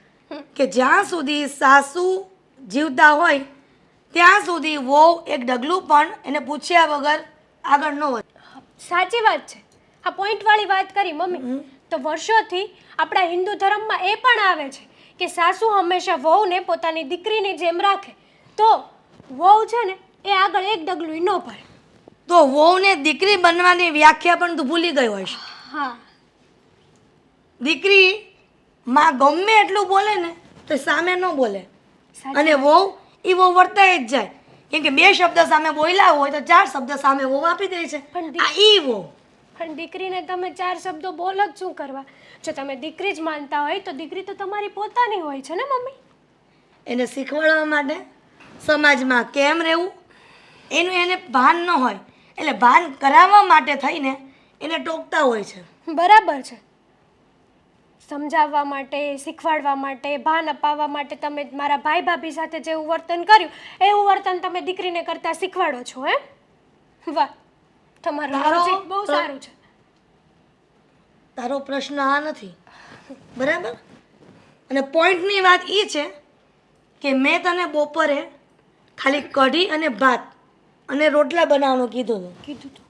કે જ્યાં સુધી સાસુ જીવતા હોય ત્યાં સુધી વહુ એક ડગલું પણ એને પૂછ્યા વગર આગળ ન વધે. સાચી વાત છે. આ પોઈન્ટવાળી વાત કરી મમ્મી. તો વર્ષોથી આપણા હિન્દુ ધર્મમાં એ પણ આવે છે કે સાસુ હંમેશા વહુને પોતાની દીકરીની જેમ રાખે. તો વહુ છે ને એ આગળ એક ડગલું ન ભરે. તો વહુને દીકરી બનવાની વ્યાખ્યા પણ તું ભૂલી ગયો હશે. હા, દીકરી માં ગમે એટલું બોલે ને તો સામે ન બોલે, અને વહુ એ વહુ વર્તાય જ જાય. કેમ કે બે શબ્દ સામે બોલ્યા હોય તો ચાર શબ્દ સામે વહુ આપી દે છે. પણ આ ઈ વહુ. પણ દીકરીને તમે ચાર શબ્દો બોલો જ શું કરવા? જો તમે દીકરી જ માનતા હોય તો દીકરી તો તમારી પોતાની હોય છે ને મમ્મી. એને શીખવાડવા માટે સમાજમાં કેમ રહેવું એનું એને ભાન ન હોય, એટલે ભાન કરાવવા માટે થઈને એને ટોકતા હોય છે. બરાબર છે. સમજાવવા માટે, શીખવાડવા માટે, ભાન અપાવવા માટે તમે મારા ભાઈ ભાભી સાથે જેવું વર્તન કર્યું એવું વર્તન તમે દીકરીને કરતા શીખવાડો છો એમ? વાહ, તમારું લોજિક બહુ સારું છે. તારો પ્રશ્ન આ નથી, બરાબર? અને પોઈન્ટની વાત એ છે કે મેં તને બપોરે ખાલી કઢી અને ભાત અને રોટલા બનાવવાનું કીધું હતું. કીધું તું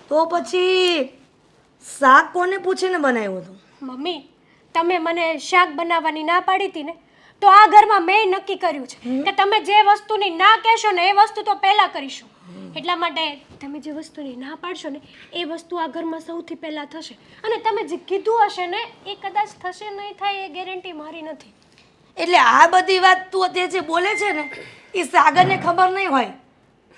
તો પછી શાક કોને પૂછીને બનાવ્યું હતું? મમ્મી, તમે મને શાક બનાવવાની ના પાડી હતી ને, તો આ ઘરમાં મેં નક્કી કર્યું છે કે તમે જે વસ્તુની ના કહેશો ને એ વસ્તુ તો પહેલાં કરીશું. એટલા માટે તમે જે વસ્તુની ના પાડશો ને એ વસ્તુ આ ઘરમાં સૌથી પહેલાં થશે. અને તમે જે કીધું હશે ને એ કદાચ થશે નહીં થાય એ ગેરંટી મારી નથી. એટલે આ બધી વાત તું અત્યારે જે બોલે છે ને એ સાગરને ખબર નહીં હોય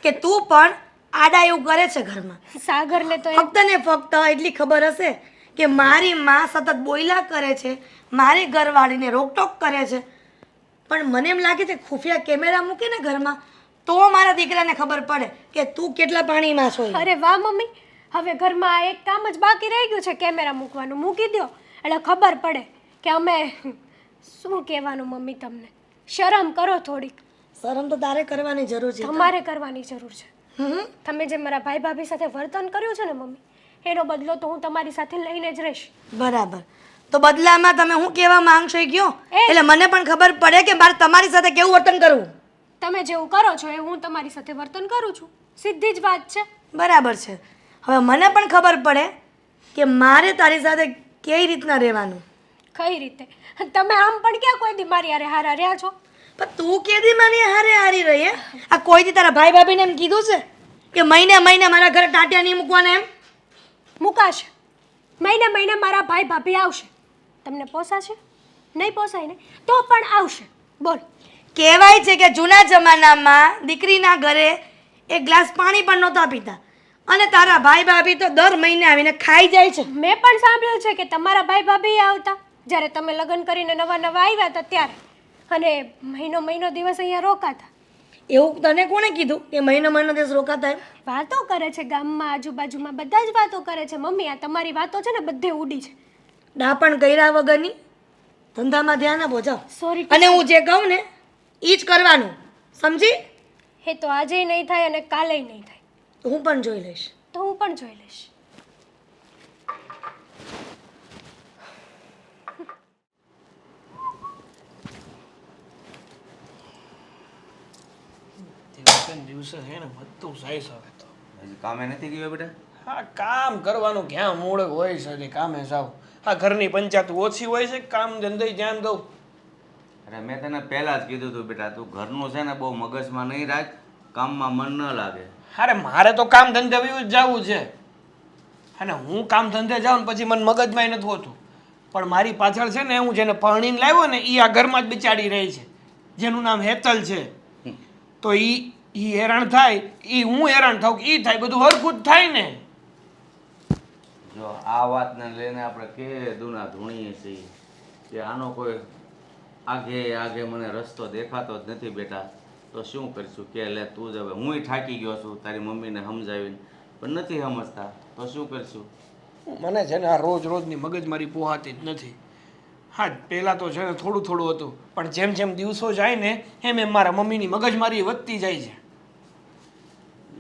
કે તું પણ આડા એવું કરે છે ઘરમાં. સાગરને તો ફક્ત ને ફક્ત એટલી ખબર હશે કે મારી માં સતત બોયલા કરે છે, મારી ઘરવાળીને રોકટોક કરે છે. પણ મને એમ લાગે છે ખુફિયા કેમેરા મૂકે ને ઘરમાં તો મારા દીકરાને ખબર પડે કે તું કેટલા પાણીમાં છો. અરે વાહ મમ્મી, હવે ઘરમાં આ એક કામ જ બાકી રહી ગયું છે, કેમેરા મૂકવાનું. મૂકી દો એટલે ખબર પડે કે અમે શું કહેવાનું. મમ્મી તમને શરમ કરો થોડીક. શરમ તો તારે કરવાની જરૂર છે. તમારે કરવાની જરૂર છે. હમ તમે જે મારા ભાઈ ભાભી સાથે વર્તન કર્યું છે ને મમ્મી, એનો બદલો તો હું તમારી સાથે લઈને જ રહીશ. બરાબર. તો બદલામાં તમે હું કહેવા માંગશો એ કયો, એ. એટલે મને પણ ખબર પડે કે મારે તમારી સાથે કેવું વર્તન કરવું. તમે જેવું કરો છો એ હું તમારી સાથે વર્તન કરું છું. સીધી જ વાત છે. બરાબર છે. હવે મને પણ ખબર પડે કે મારે તારી સાથે કઈ રીતના રહેવાનું. કઈ રીતે? તમે આમ પણ ક્યાં કોઈ દી મારી હારે હારા રહ્યા છો? પણ તું કેદી મારી હારે હારી રહી હે? આ કોઈ દી તારા ભાઈ ભાભીને એમ કીધું છે કે મહિને મહિને મારા ઘરે ટાટિયા નહીં મૂકવાના એમ? મુકાશે. મહિને મહિને મારા ભાઈ ભાભી આવશે. તમને પોસાશે? નહીં પોસાય ને તો પણ આવશે. બોલ. કહેવાય છે કે જૂના જમાનામાં દીકરીના ઘરે એક ગ્લાસ પાણી પણ નહોતા પીતા અને તારા ભાઈ ભાભી તો દર મહિને આવીને ખાઈ જાય છે. મેં પણ સાંભળ્યું છે કે તમારા ભાઈ ભાભી આવતા જ્યારે તમે લગ્ન કરીને નવા નવા આવ્યા હતા ત્યારે, અને મહિનો દિવસ અહીંયા રોકાતા. એવું તને કોણે કીધું કે મહિનો દિવસ રોકાતા એમ? વાતો કરે છે ગામમાં, આજુબાજુમાં બધા જ વાતો કરે છે. મમ્મી આ તમારી વાતો છે ને બધે ઉડી છે. ડાપણ કર્યા વગરની ધંધામાં ધ્યાન આપો જાઓ. સોરી. અને હું જે કહું ને એ જ કરવાનું, સમજી? એ તો આજે નહીં થાય અને કાલે નહીં થાય. તો હું પણ જોઈ લઈશ. તો હું પણ જોઈ લઈશ. દિવસે ને દિવસે છે ને બધું જાય છે હવે તો. હજી કામે નથી ગયો બેટા? હા, કામ કરવાનું ક્યાં મૂળ હોય છે હજી કામે જાવ. આ ઘરની પંચાયત ઓછી હોય છે, કામ ધંધે ધ્યાન દઉં. અરે મેં તને પહેલાં જ કીધું હતું બેટા, તું ઘરનું છે ને બહુ મગજમાં નહીં રાખ, કામમાં મન ન લાગે. અરે મારે તો કામ ધંધે વયું જ જવું છે, અને હું કામ ધંધે જાઉં ને પછી મને મગજમાં નથી હોતું. પણ મારી પાછળ છે ને હું જેને પરણીને લાવ્યો ને એ આ ઘરમાં જ બિચારી રહી છે, જેનું નામ હેતલ છે. તો ઈ હેરાન થાય, ઈ હું હેરાન થાઉં કે ઈ થાય, બધું હરખું જ થાય ને. જો આ વાતને લઈને આપણે કે દુના ધૂણીએ છીએ કે આનો કોઈ આગે મને રસ્તો દેખાતો જ નથી બેટા, તો શું કરીશું કે લે તું જ હવે. હું થાકી ગયો છું તારી મમ્મીને સમજાવીને, પણ નથી સમજતા, તો શું કરીશું? મને છે ને આ રોજની મગજમારી પોહાતી જ નથી. હા, પહેલાં તો છે ને થોડું હતું, પણ જેમ જેમ દિવસો જાય ને એમ એમ મારા મમ્મીની મગજમારી વધતી જાય છે.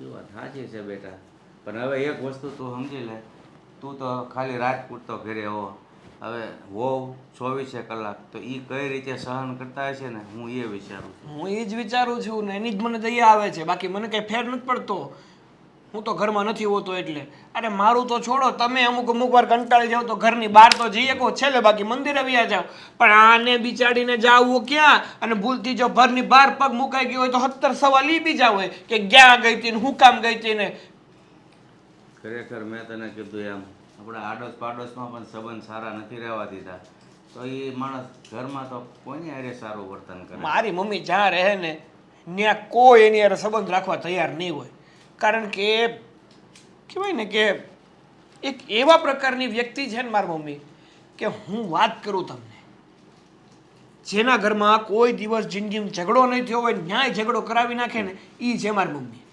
એ વાત સાચી છે બેટા, પણ હવે એક વસ્તુ તું સમજી લે, તું તો ખાલી રાત પૂરતો ઘરે હો, હવે હોવ 24 કલાક, તો એ કઈ રીતે સહન કરતા હશે ને હું એ વિચારું છું. હું એ જ વિચારું છું ને એની જ મને દયા આવે છે, બાકી મને કંઈ ફેર નથી પડતો. હું તો ઘરમાં નથી હોતો એટલે. અરે મારું તો છોડો, તમે અમુક વાર કંટાળી જાઓ તો ઘરની બહાર તો જઈએ કહો છેલ્લે, બાકી મંદિરે વ્યા જાઓ. પણ આને બિચારીને જાવું ક્યાં? અને ભૂલથી જો ઘરની બહાર પગ મુકાઈ ગયો હોય તો 70 સવાલ ઈ બીજા હોય કે ક્યાં ગઈ હતી ને હું કામ ગઈ હતી ને. ખરેખર મેં તને કીધું એમ, આપણા આડોશ પાડોશમાં પણ સંબંધ સારા નથી રહેવા દીધા, તો એ માણસ ઘરમાં તો કોની હારે સારું વર્તન કરે. મારી મમ્મી જ્યાં રહે ને ત્યાં કોઈ એની હારે સંબંધ રાખવા તૈયાર નહીં હોય, કારણ કે કહેવાય ને કે એક એવા પ્રકારની વ્યક્તિ છે ને મારી મમ્મી, કે હું વાત કરું તમને, જેના ઘરમાં કોઈ દિવસ જિંદગીમાં ઝઘડો નહીં થયો હોય, ન્યાય ઝઘડો કરાવી નાખે ને એ છે મારી મમ્મી.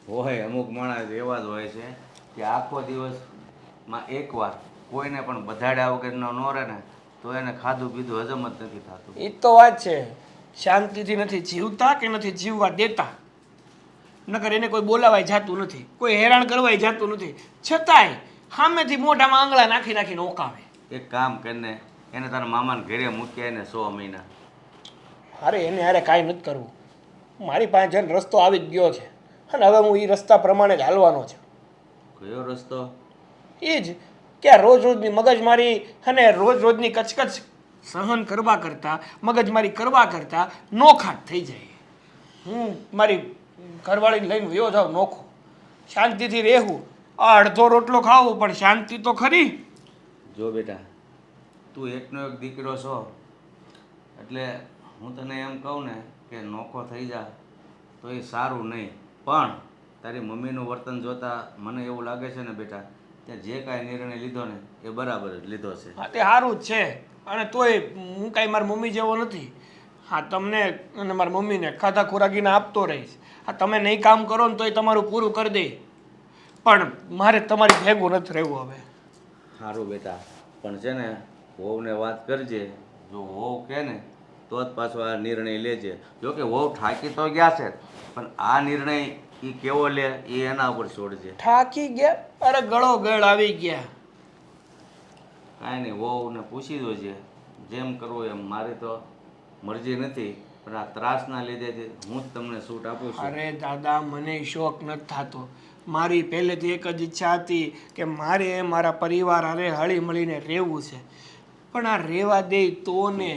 હોય અમુક માણસ એવા જ હોય છે કે આખો દિવસમાં એકવાર કોઈને પણ બધાડ્યા વગરનો ન રહે ને તો એને ખાધું પીધું હજમ જ નથી થતું. એ તો વાત છે, શાંતિથી નથી જીવતા કે નથી જીવવા દેતા. નકર એને કોઈ બોલાવાય જાતું નથી, કોઈ હેરાન કરવાય જાતું નથી, છતાંય સામેથી મોઢામાં આંગળા નાખીને ઓકાવે. એક કામ કરીને એને તારા મામાને ઘરે મૂક્યા એને 100 મહિના. અરે એને હારે કાંઈ નથી કરવું, મારી પાસે જઈને રસ્તો આવી જ ગયો છે અને હવે હું એ રસ્તા પ્રમાણે જ હાલવાનો છે. કયો રસ્તો? એ જ કે આ રોજની મગજમારી અને રોજની કચકચ સહન કરવા કરતાં, મગજમારી કરવા કરતાં નોખાટ થઈ જાય. હું મારી ઘરવાળીને લઈને વયો જાઉં નોખો, શાંતિથી રહેવું, આ અડધો રોટલો ખાવું પણ શાંતિ તો ખરી. જો બેટા, તું એકનો એક દીકરો છો એટલે હું તને એમ કહું ને કે નોખો થઈ જા તો એ સારું નહીં, પણ તારી મમ્મીનું વર્તન જોતાં મને એવું લાગે છે ને બેટા, તે જે કાંઈ નિર્ણય લીધો ને એ બરાબર જ લીધો છે. હા તે સારું જ છે. અને તોય હું કાંઈ મારી મમ્મી જેવો નથી. હા તમને અને મારી મમ્મીને ખાધા ખોરાકીને આપતો રહીશ. હા તમે નહીં કામ કરો ને તોય તમારું પૂરું કરી દે, પણ મારે તમારી ભેગું નથી રહેવું હવે. સારું બેટા, પણ છે ને વહુને વાત કરજે, જો વહુ કહે ને તો જ પાછો આ નિર્ણય લેજે. જો કે વહુ થાકી તો ગયા છે, પણ આ નિર્ણય એ કેવો લે એ એના ઉપર છોડજે. થાકી ગયા? અરે ગળો ગળ આવી ગયા. કાંઈ નહીં, વહુને પૂછી જોજે જેમ કરવું એમ. મારી તો મરજી નથી, પણ આ ત્રાસના લીધે હું જ તમને છૂટ આપું છું. અરે દાદા મને શોખ નથી થતો. મારી પહેલેથી એક જ ઈચ્છા હતી કે મારે મારા પરિવાર હારે હળી મળીને રહેવું છે, પણ આ રહેવા દે તો ને.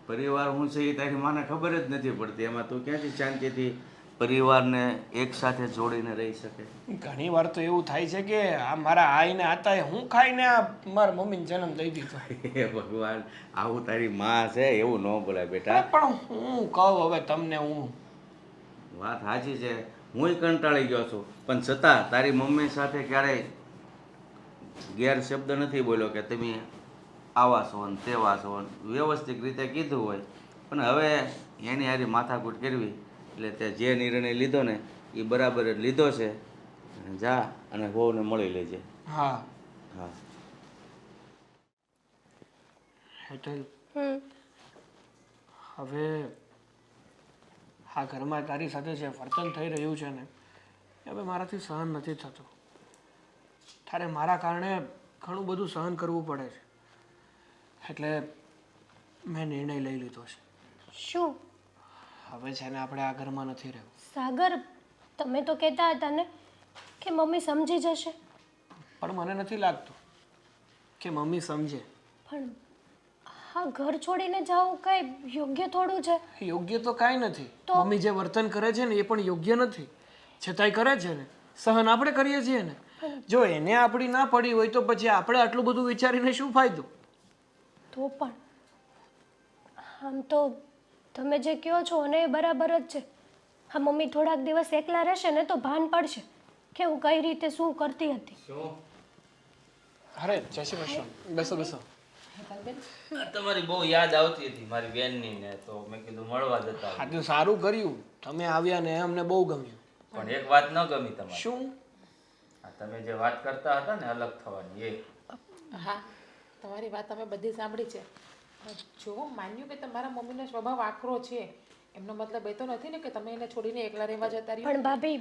પરિવાર હું છે એ તારી માને ખબર જ નથી પડતી. એમાં તું ક્યાંથી શાંતિથી પરિવારને એક સાથે જોડીને રહી શકે? ઘણી વાર તો એવું થાય છે કે આ મારા આઈને આતા હું ખાઈને આ મારા મમ્મીને જન્મ દઈ દીધો. હે ભગવાન, આવું તારી માં છે એવું ન બોલાય બેટા. પણ હું કહું હવે તમને, હું વાત સાચી છે, હુંય કંટાળી ગયો છું, પણ છતાં તારી મમ્મી સાથે ક્યારેય ગેરશબ્દ નથી બોલ્યો કે તમે આવા છો ને તેવા છો ને. વ્યવસ્થિત રીતે કીધું હોય, પણ હવે એની હારી માથાકૂટ કરવી એટલે તે જે નિર્ણય લીધો ને એ બરાબર જ લીધો છે. જા અને વહુને મળી લેજે. હા હા. હેતલ, હવે આ ઘરમાં તારી સાથે જે વર્તન થઈ રહ્યું છે ને એ હવે મારાથી સહન નથી થતું. તારે મારા કારણે ઘણું બધું સહન કરવું પડે છે, એટલે મેં નિર્ણય લઈ લીધો છે. શું? હવે છે ને આપણે આ ઘરમાં નથી રહેવું. સાગર, તમે તો કહેતા હતા ને કે મમ્મી સમજી જશે. પણ મને નથી લાગતું કે મમ્મી સમજે. પણ હા, ઘર છોડીને જાવું કાંઈ યોગ્ય થોડું છે. યોગ્ય તો કાંઈ નથી. મમ્મી જે વર્તન કરે છે ને એ પણ યોગ્ય નથી, છતાંય કરે છે ને. સહન આપણે કરીએ છીએ ને. જો એને આપણી ના પડી હોય તો પછી આપણે આટલું બધું વિચારીને શું ફાયદો? તો પણ આમ તો તમે જે કહો છો ને એ બરાબર જ છે. હા, મમ્મી થોડાક દિવસ એકલા રહેશે ને તો ભાન પડશે કે હું કઈ રીતે શું કરતી હતી. અરે જય શ્રી કૃષ્ણ. બેસો બેસો. તમારી બહુ યાદ આવતી હતી મારી બેનની ને, તો મેં કીધું મળવા જતા. હા તો સારું કર્યું તમે આવ્યા ને, અમને બહુ ગમ્યું. પણ એક વાત ન ગમી તમારી. શું? તમે જે વાત કરતા હતા ને અલગ થવાની એ. હા, તમારી વાત અમે બધી સાંભળી છે. જો માન્યું કે તમારા મમ્મીનો સ્વભાવ આકરો છે, એમનો મતલબ એ તો નથી ને કે તમે એને છોડીને એકલા રહેવા જતા રહ્યો. પણ ભાભી,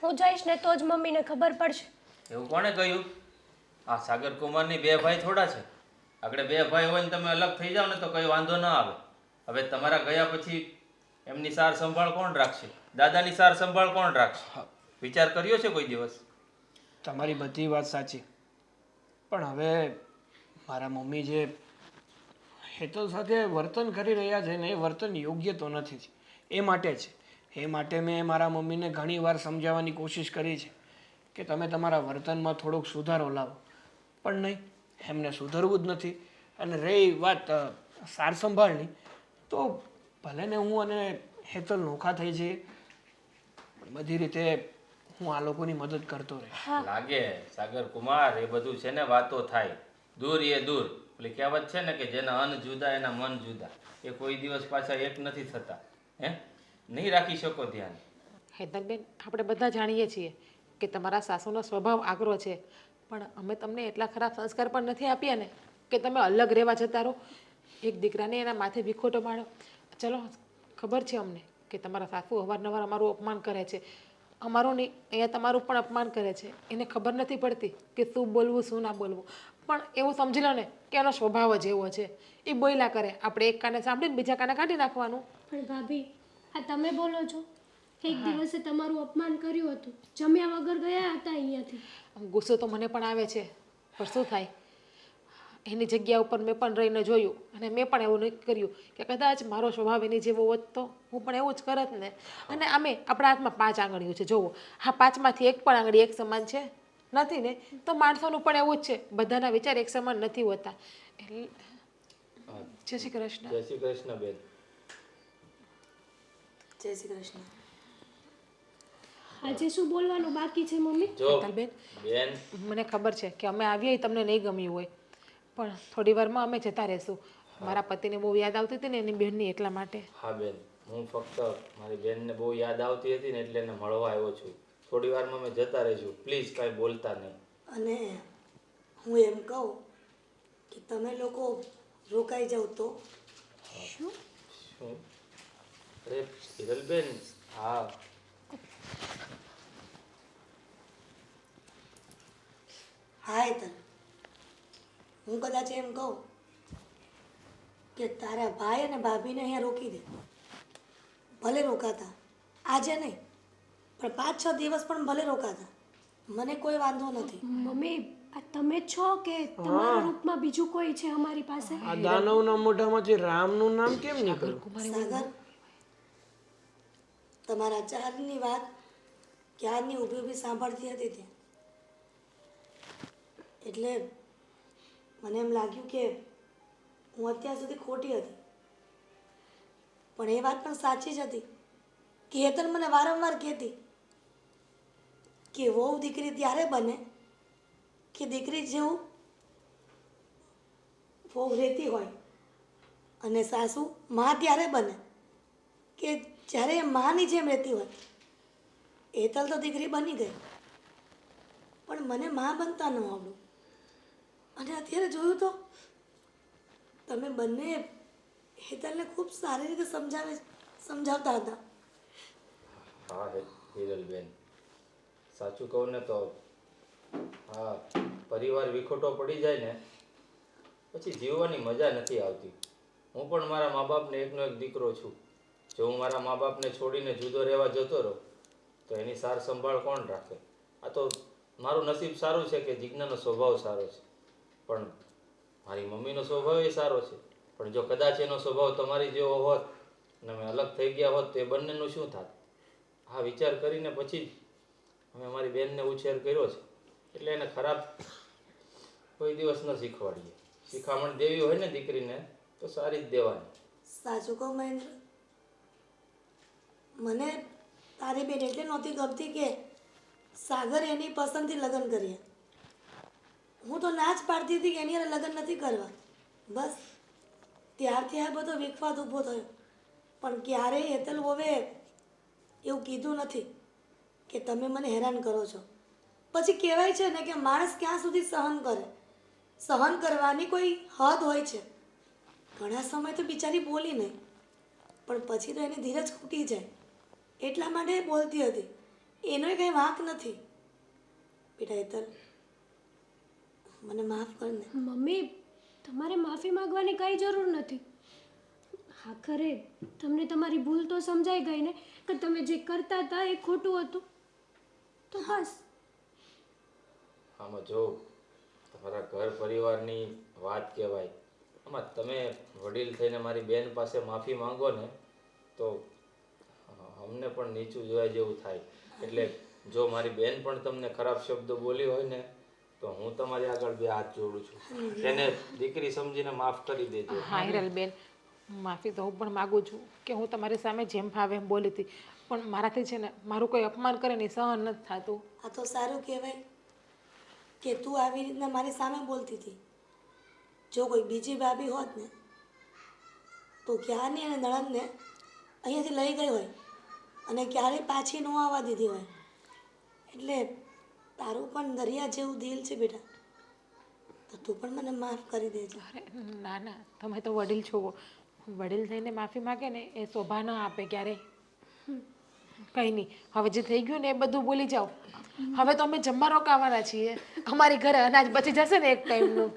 હું જઈશ ને તો જ મમ્મીને ખબર પડશે. એવું કોણે કહ્યું? આ સાગર કુમારની બે ભાઈ થોડા છે. આગળ બે ભાઈ હોય ને તમે અલગ થઈ જાઓ ને તો કઈ વાંધો ન આવે. હવે તમારા ગયા પછી એમની સાર સંભાળ કોણ રાખશે? દાદાની સાર સંભાળ કોણ રાખશે? વિચાર કર્યો છે કોઈ દિવસ? તમારી બધી વાત સાચી, પણ હવે મારા મમ્મી જે હેતલ સાથે વર્તન કરી રહ્યા છે ને એ વર્તન યોગ્ય તો નથી જ. એ માટે જ એ માટે મેં મારા મમ્મીને ઘણી વાર સમજાવવાની કોશિશ કરી છે કે તમે તમારા વર્તનમાં થોડોક સુધારો લાવો, પણ નહીં, એમને સુધરવું જ નથી. અને રહી વાત સાર સંભાળની, તો ભલે ને હું અને હેતલ નોખા થઈ જઈએ, પણ બધી રીતે હું આ લોકોની મદદ કરતો રહીશ. લાગે સાગર કુમાર, એ બધું છે ને વાતો થાય, દૂર એ દૂર. પેલી કહેવત છે ને કે જેના અન્ન જુદા એના મન જુદા. એ કોઈ દિવસ પાછા એક નથી થતા. હે, નહીં રાખી શકો ધ્યાન. હેતલબેન, આપણે બધા જાણીએ છીએ કે તમારા સાસુનો સ્વભાવ આકરો છે, પણ અમે તમને એટલા ખરાબ સંસ્કાર પણ નથી આપ્યા ને કે તમે અલગ રહેવા જતા રહો, એક દીકરાને એના માથે વિખોટો માળો. ચલો, ખબર છે અમને કે તમારા સાસુ અવારનવાર અમારું અપમાન કરે છે, અમારું નહીં, અહીંયા તમારું પણ અપમાન કરે છે. એને ખબર નથી પડતી કે શું બોલવું શું ના બોલવું, પણ એવું સમજી લો ને કે એનો સ્વભાવ જ એવો છે. એ બોલ્યા કરે, આપણે એક કાને સાંભળીને બીજા કાને કાઢી નાખવાનું. પણ ભાભી, આ તમે બોલો છો? એક દિવસે તમારું અપમાન કર્યું હતું, જમ્યા વગર ગયા હતા અહીંયાથી. ગુસ્સો તો મને પણ આવે છે, પણ શું થાય, એની જગ્યા ઉપર મેં પણ રહીને જોયું અને મેં પણ એવું નક્કી કર્યું કે કદાચ મારો સ્વભાવ એની જેવો હોત તો હું પણ એવું જ કરત ને. અને અમે આપણા હાથમાં 5 આંગળીઓ છે, જોવો, હા 5માંથી એક પણ આંગળી એક સમાન છે નથી ને, તો માણસોનું પણ એવું જ છે, બધાના વિચાર એક સમાન નથી હોતા. એટલે જય શ્રી કૃષ્ણ. જય શ્રી કૃષ્ણ બેન. જય શ્રી કૃષ્ણ. આજે શું બોલવાનું બાકી છે મમ્મી? જો હેતલબેન, બેન, મને ખબર છે કે અમે આવીએ એ તમને નહીં ગમ્યું હોય, પણ થોડી વારમાં અમે જતા રહેશું. મારા પતિને બહુ યાદ આવતી હતી ને એની બહેનની, એટલા માટે. હા બેન, હું ફક્ત મારી બેનને બહુ યાદ આવતી હતી ને એટલે એને મળવા આવ્યો છું. થોડી વારમાં અમે જતા રહીશું. પ્લીઝ કાંઈ બોલતા નહીં. અને હું એમ કહું કે તમે લોકો રોકાઈ જાઓ તો. શું? અરે હિરલબેન, હા હા હેતલ, હું કદાચ એમ કહું કે તારા ભાઈ અને ભાભીને અહીંયા રોકી દે. ભલે રોકાતા, આજે નહીં પણ 5-6 દિવસ પણ ભલે રોકાતા, મને કોઈ વાંધો નથી. મમ્મી આ તમે જ છો કે તમારા રૂપમાં બીજું કોઈ છે અમારી પાસે? આ દાનવના મોઢામાંથી રામનું નામ કેમ નીકળ્યું? સાગર, તમારા ચારની વાત ક્યારની ઊભી ઊભી સાંભળતી હતી ત્યાં, એટલે મને એમ લાગ્યું કે હું અત્યાર સુધી ખોટી હતી. પણ એ વાત પણ સાચી જ હતી કે હેતલ મને વારંવાર કહેતી કે વહુ દીકરી ત્યારે બને કે દીકરી જેવું વહુ રહેતી હોય, અને સાસુ માં ત્યારે બને કે જ્યારે એ માની જેમ રહેતી હોય. હેતલ તો દીકરી બની ગઈ, પણ મને માં બનતા ન આવડું. અને અત્યારે જોયું તો તમે બંને હેતલને ખૂબ સારી રીતે સમજાવતા હતા. હા હિરલબેન, સાચું કહું ને તો હા, પરિવાર વિખોટો પડી જાય ને પછી જીવવાની મજા નથી આવતી. હું પણ મારા મા બાપને એકનો એક દીકરો છું. જો હું મારા મા બાપને છોડીને જુદો રહેવા જતો રહું તો એની સાર સંભાળ કોણ રાખે? આ તો મારું નસીબ સારું છે કે જીજ્ઞાનો સ્વભાવ સારો છે, પણ મારી મમ્મીનો સ્વભાવ એ સારો છે. પણ જો કદાચ એનો સ્વભાવ તમારી જેવો હોત અને અમે અલગ થઈ ગયા હોત તો એ બંનેનું શું થાત? આ વિચાર કરીને પછી જ અમે અમારી બેનને ઉછેર કર્યો છે. એટલે એને ખરાબ કોઈ દિવસ ન શીખવાડીએ. શિખામણ દેવી હોય ને દીકરીને તો સારી જ દેવાની. સાચું કહું મહેન્દ્ર, મને તારી બેન એટલે નહોતી ગમતી કે સાગર એની પસંદથી લગ્ન કરીએ. હું તો ના જ પાડતી હતી કે એની હારે લગ્ન નથી કરવા. બસ ત્યારથી આ બધો વિખવાદ ઊભો થયો. પણ ક્યારેય હેતલ વોવે એવું કીધું નથી કે તમે મને હેરાન કરો છો. પછી કહેવાય છે ને કે માણસ ક્યાં સુધી સહન કરે, સહન કરવાની કોઈ હદ હોય છે. ઘણા સમય તો બિચારી બોલી નહીં, પણ પછી તો એની ધીરજ ખૂટી જાય એટલા માટે બોલતી હતી. એનોય કંઈ વાંક નથી. બેટા હેતલ, મને માફ કરને. મમ્મી તમારે માફી માંગવાની કઈ જરૂર નથી. આખરે તમને તમારી ભૂલ તો સમજાઈ ગઈ ને કે તમે જે કરતા હતા એ ખોટું હતું, તો બસ. આમાં જો તમારા ઘર પરિવારની વાત કહેવાય, આમાં તમે વડીલ થઈને મારી બેન પાસે માફી માંગો ને તો અમને પણ નીચું જોયા જેવું થાય. એટલે જો મારી બેન પણ તમને ખરાબ શબ્દો બોલી હોય ને તો હું તમારી આગળ 2 હાથ જોડું છું. તેને દીકરી સમજીને માફ કરી દેજો. હા હિરલબેન, માફી તો હું પણ માગું છું કે હું તમારી સામે જેમ ફાવે એમ બોલી હતી, પણ મારાથી છે ને મારું કોઈ અપમાન કરે ને સહન નથી થતું. આ તો સારું કહેવાય કે તું આવી રીતના મારી સામે બોલતી હતી. જો કોઈ બીજી ભાભી હોત ને તો ક્યારની એને નણંદને અહીંયાથી લઈ ગઈ હોય અને ક્યારેય પાછી ન આવવા દીધી હોય. એટલે તારું પણ દરિયા જેવું દિલ છે બેટા, તો તું પણ મને માફ કરી દેજે. અરે ના ના, તમે તો વડીલ છો. વડીલ થઈને માફી માગે ને એ શોભા ન આપે ક્યારેય. કંઈ નહીં, હવે જે થઈ ગયું ને એ બધું ભૂલી જાઓ. હવે તો અમે જમવા રોકાવાના છીએ. અમારી ઘરે અનાજ બચી જશે ને એક ટાઈમનું.